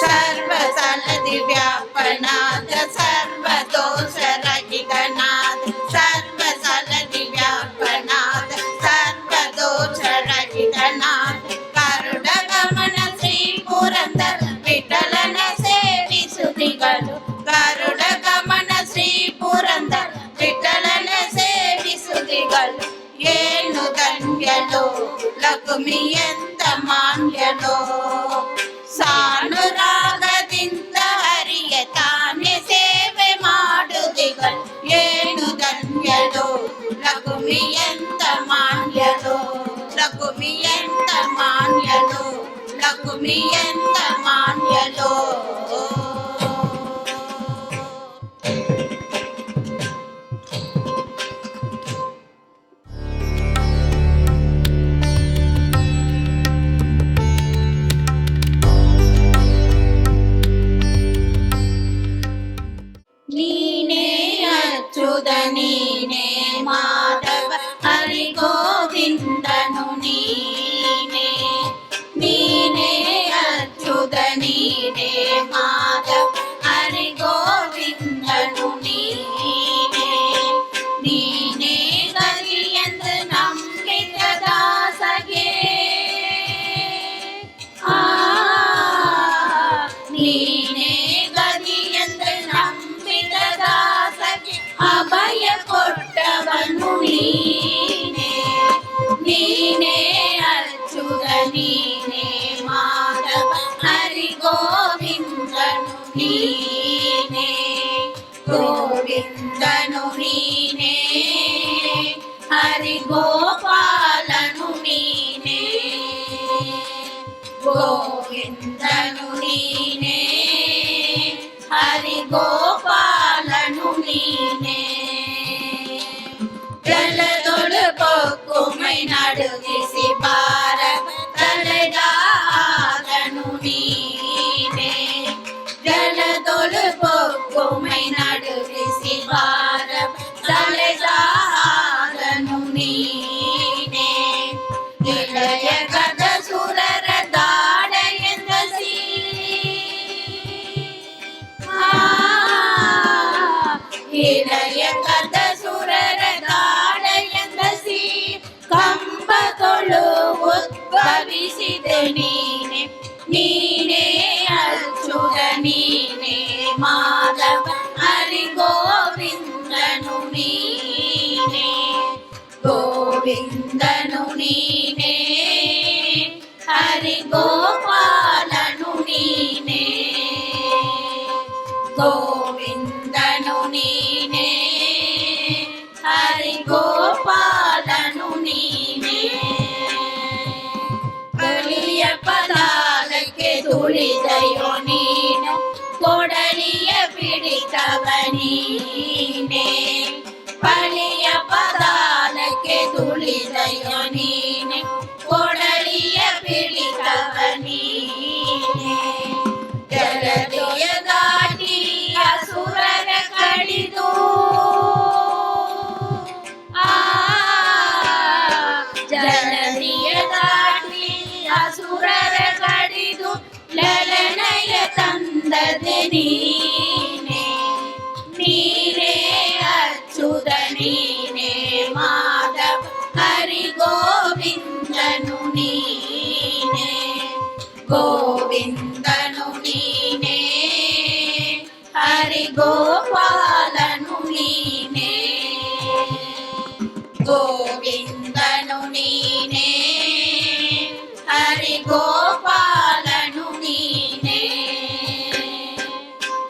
ಸರ್ವಸಲದಿ ವ್ಯಾಪನಾದ ಸರ್ವದೋಷರಹಿತನಾದ ಸರ್ವಸಲದಿ ವ್ಯಾಪನಾದ ಸರ್ವದೋಷರಹಿತನಾದ ಕರುಡ ಗಮನ ಶ್ರೀ ಪುರಂದರ ವಿಠಲನ ಸೇವಿಸುದಿಗಳು ಗರುಡ ಗಮನ ಶ್ರೀ ಪುರಂದರ ವಿಠಲನ ಸೇವಿಸುದಿಗಳು ಏನುದನ್ಯಲೋ ಲಕುಮಿ ಎಂತ ಮಾನ್ಯಲೋ ಸಾನುರಾಗದಿಂದ ಹರಿಯ ತಾನೆ ಸೇವೆ ಮಾಡುದಿಗಳು ಏನುದನ್ಯಲೋ ಲಕುಮಿ ಎಂತ ಮಾನ್ಯಲೋ ಲಕುಮಿ ಎಂತ ಮಾನ್ಯಲೋ ಲಕುಮಿ ಎಂತ ಮಾನ್ಯಲೋ ಅಚ್ಯುತ ನೀನೇ ಮಾಧವ ಹರಿ ಗೋವಿಂದನು ನೀನೇ ನೀನೇ ಅಚ್ಯುತ ನೀನೇ ಮಾಧವ ಹರಿ ಗೋವಿಂದನು ನೀನೇ ನೀನೇ ಗರಿಯಂದು ನಂಬಿದ ದಾಸಗೆ ನೀನೇ ಗರಿಯಂದು ನಂಬಿದ ದಾಸಗೆ ಅಭಯ ಕೊಟ್ಟವನು ನೀನೇ ನೀನೇ ಅಚ್ಯುತ ನೀನೇ ಮಾಧವ ಹರಿ ಗೋವಿಂದನು ನೀನೇ ಗೋವಿಂದನು ನೀನೇ ಹರಿ ಗೋಪಾಲನು ನೀನೇ ಗೋವಿಂದನು ನೀನೇ ಹರಿ ಗೋಪಾಲನು ನೀನೇ ಜಲದೊಳು ಕೊಕ್ಕುಮೈ ನಡುಗಿಸಿ ಬಾರ ತಲೆದಾಗನು ನೀನೇ ಜಲದೊಳು ಕೊಕ್ಕುಮೈ ನಡುಗಿಸಿ ಬಾರ ತಲೆದಾಗನು ನೀನೇ ಇಳೆಯ ಕದ ಸುರರ ದಾಡ ಎಂದಸಿ ಇಳೆಯ ಕದ ಸುರರ ದಾಡ ಎಂದಸಿ ಕಂಬಗಳು ಉದ್ಭವಿಸಿದೆ ನೀನೆ ನೀನೇ ಅಚ್ಯುತ ನೀನೇ ಮಾಧವ ಹರಿ ಗೋವಿಂದನು ನೀನೇ ಗೋವಿಂದನು ನೀನೇ ಹರಿ ಗೋಪಾಲನು ನೀನೇ ಗೋವಿಂದನು ನೀನೇ ಹರಿ ಗೋಪಾಲನು ನೀನೇ ಕಲಿಯ ಪದಾಲಕ್ಕೆ ತುಳಿದಯೋ ನೀನು ಕೊಡಲಿಯ ಪಿಡಿತವ ನೀನೇ ಪಲಿಯ ಪದಾಲಕ್ಕೆ ತುಳಿದಯೋ ನೀನೆ ಕೊಡಲಿಯ ಪಿಡಿತವ ನೀನೆ ಜಲದಿಯ ದಾಟಿ ಅಸುರರ ಕಡಿದು ಜಲದಿಯ ದಾಟಿ ಅಸುರರ ಕಡಿದು ಲಲನಯ ತಂದದೆ ನೀನೆ ನೀನೇ ಅಚ್ಯುತ ನೀನೇ ಮಾಧವ ಹರಿ ಗೋವಿಂದನು ನೀನೇ ಗೋವಿಂದನು ನೀನೇ ಹರಿ ಗೋಪಾಲನು ನೀನೇ ಗೋವಿಂದನು ನೀನೇ ಹರಿ ಗೋಪಾಲನು ನೀನೇ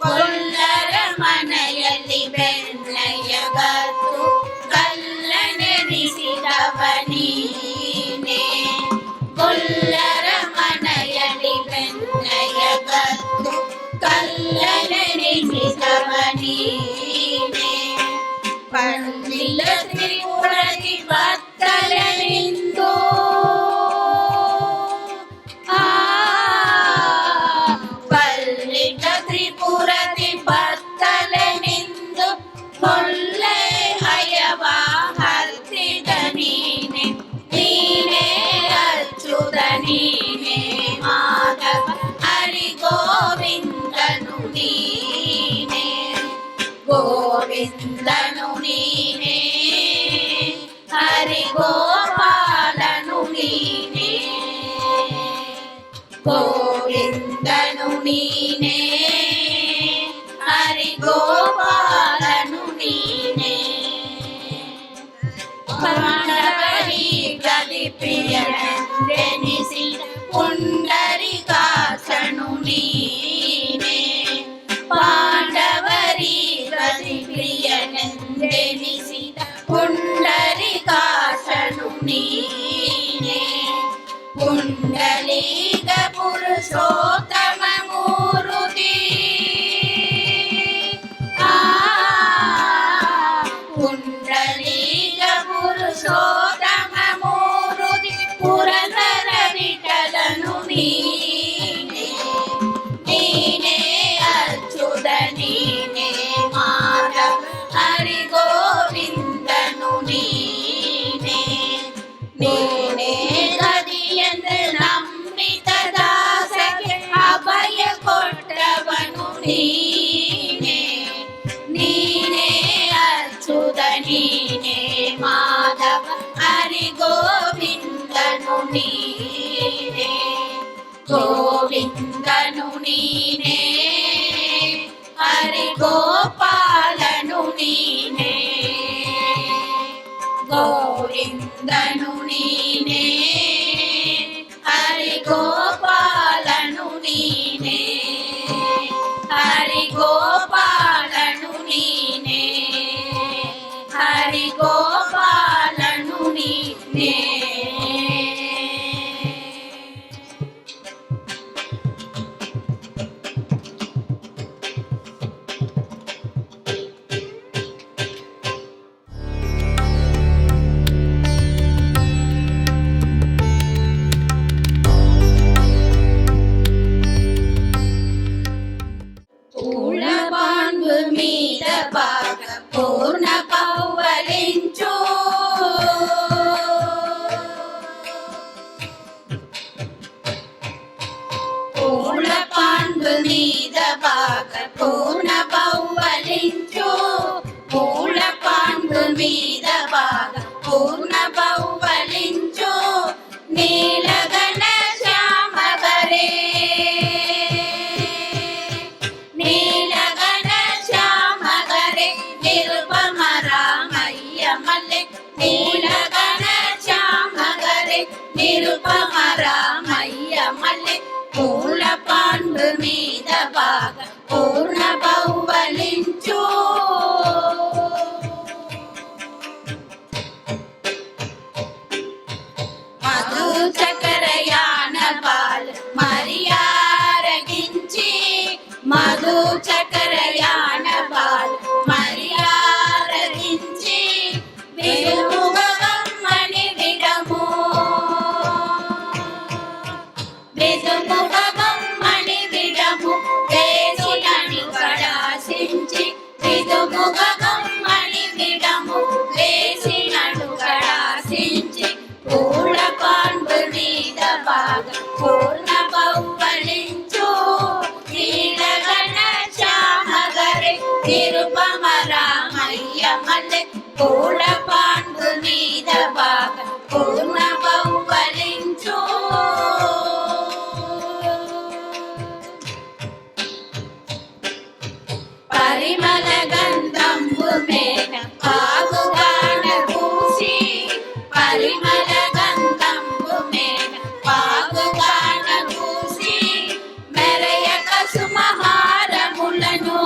ಕೊಲ್ಲರ ಮನೆಯಲ್ಲಿ ಬೆನ್ನಯ್ಯಗತ್ತು ಕಲ್ಲನೆನಿಸಿದವ ನೀನೇ ಕೊಲ್ಲರ ಮನೆಯಲ್ಲಿ ಬೆನ್ನಯ್ಯಗತ್ತು ಕಲ್ಲನೆನಿಸಿದವ ನೀನೇ ಪಲ್ಲಿಲ ತ್ರಿಪುರದಿ ಬತ್ತಲೆನಿಂದು ಪಲ್ಲಿಲ ತ್ರಿಪುರದಿ ಬತ್ತಲೆನಿಂದು ಕೊಲ್ಲೆ ಹಯವ ಹರ್ತಿದ ನೀನೆ ನೀನೇ ಅಚ್ಯುತ ನೀನೇ ಮಾಧವ ಹರಿ ಗೋವಿಂದನು ನೀನೇ ಗೋವಿಂದನು ನೀನೇ ಹರಿ ಗೋಪಾಲನು ನೀನೇ ಗೋವಿಂದನು ನೀನೇ ಹರಿ ಗೋಪಾಲನು ನೀನೇ ಪಾಂಡವರಿ ಪ್ರತಿಪ್ರಿಯನೆಂದೆನಿಸಿದ ಪುಂಡರಿಕಾಕ್ಷನು ನೀನೇ ಪಾಂಡವರಿ ಪ್ರತಿಪ್ರಿಯನೆಂದೆನಿಸಿದ ಪುಂಡರಿಕಾಕ್ಷನು ನೀನೇ ಪುಂಡಲೀಗ ಪುರುಷೋತ್ತಮ ಮೂರುತಿ ಪುಂಡಲೀಗ ಪುರುಷೋತ್ತಮ ಮೂರುತಿ ಪುರಂದರ ವಿಠಲನು ನೀನೇ ನೀನೇ ಅಚ್ಯುತ ನೀನೇ ಮಾಧವ ಹರಿ ಗೋ పాండు మీద బాగా పూర్ణ పౌవలించు పూల పాండు మీద బాగా పూర్ణ పౌవలించు పూల పాండు మీద బాగా పూర్ణ పౌవలించు నీలగణ శ్యామగరే నీలగణ శ్యామగరే నిరుపమ రామయ్య మల్లె నీలగణ శ్యామగరే నిరుపమ రామయ్య మల్లె పూల పాండు మీద బాగా పూర్ణ పౌవలించు మధు చకరయాన బాల మరియారగించి మధు చకరయాన బాల మరియారగించి విదుముగమ్మని విడము విదుముగమ్మని విడము వేసినని కడాసించి విదుముగమ్మని విడము వేసినను కడాసించి పూల పాండు మీద బాగా పూర్ణ పౌవలించు నీలగణ శ్యామగరే నిరుపమ రామయ్య మల్లె పూల పాండు మీద బాగా పూర్ణ పౌవలించు పరిమళ గంధంబు మేన పాగుగాన పూసి పరిమళ గంధంబు మేన పాగుగాన పూసి మెరయక సుమహారములను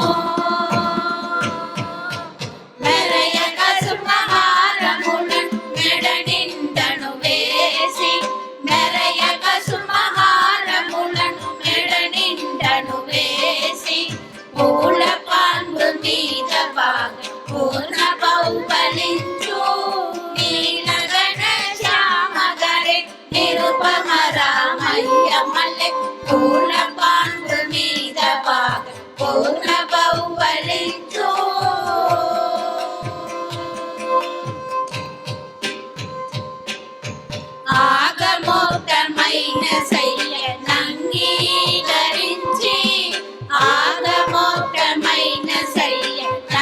మెరయక సుమహారములను మెడ నిండను వేసి మెరయక సుమహారములను మెడ నిండను వేసి పూల పాండు మీద బాగా పూర్ణ పౌవలించు నీలగణ శ్యామగరే నిరుపమ రామయ్య మల్లె పూల పాండు మీద బాగా పూర్ణ పౌవలించు ఆగమోక్తమైన శయ్యనంగీకరించి ఆగమోక్తమైన శయ్యనంగీకరించి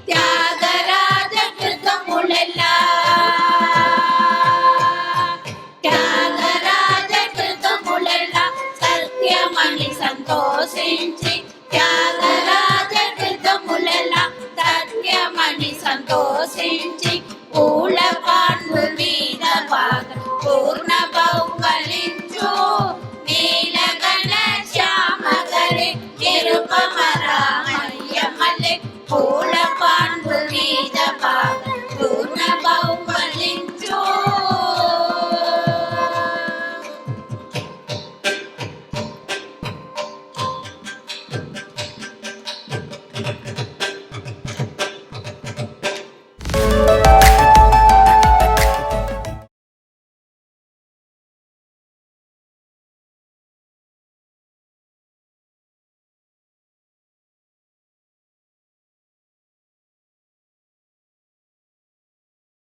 త్యాగరాజ కృతములెల్లా త్యాగరాజ కృతములెల్లా సత్యమని సంతోషించి త్యాగరాజ కృతములెల్లా సత్యమని సంతోషించి పూల పాండు మీద బాగా పూర్ణ పౌవలించు నీలగణ శ్యామగరే నిరుపమ రామయ్య మల్లె పూల పాండు మీద బాగా పూర్ణ పౌవలించు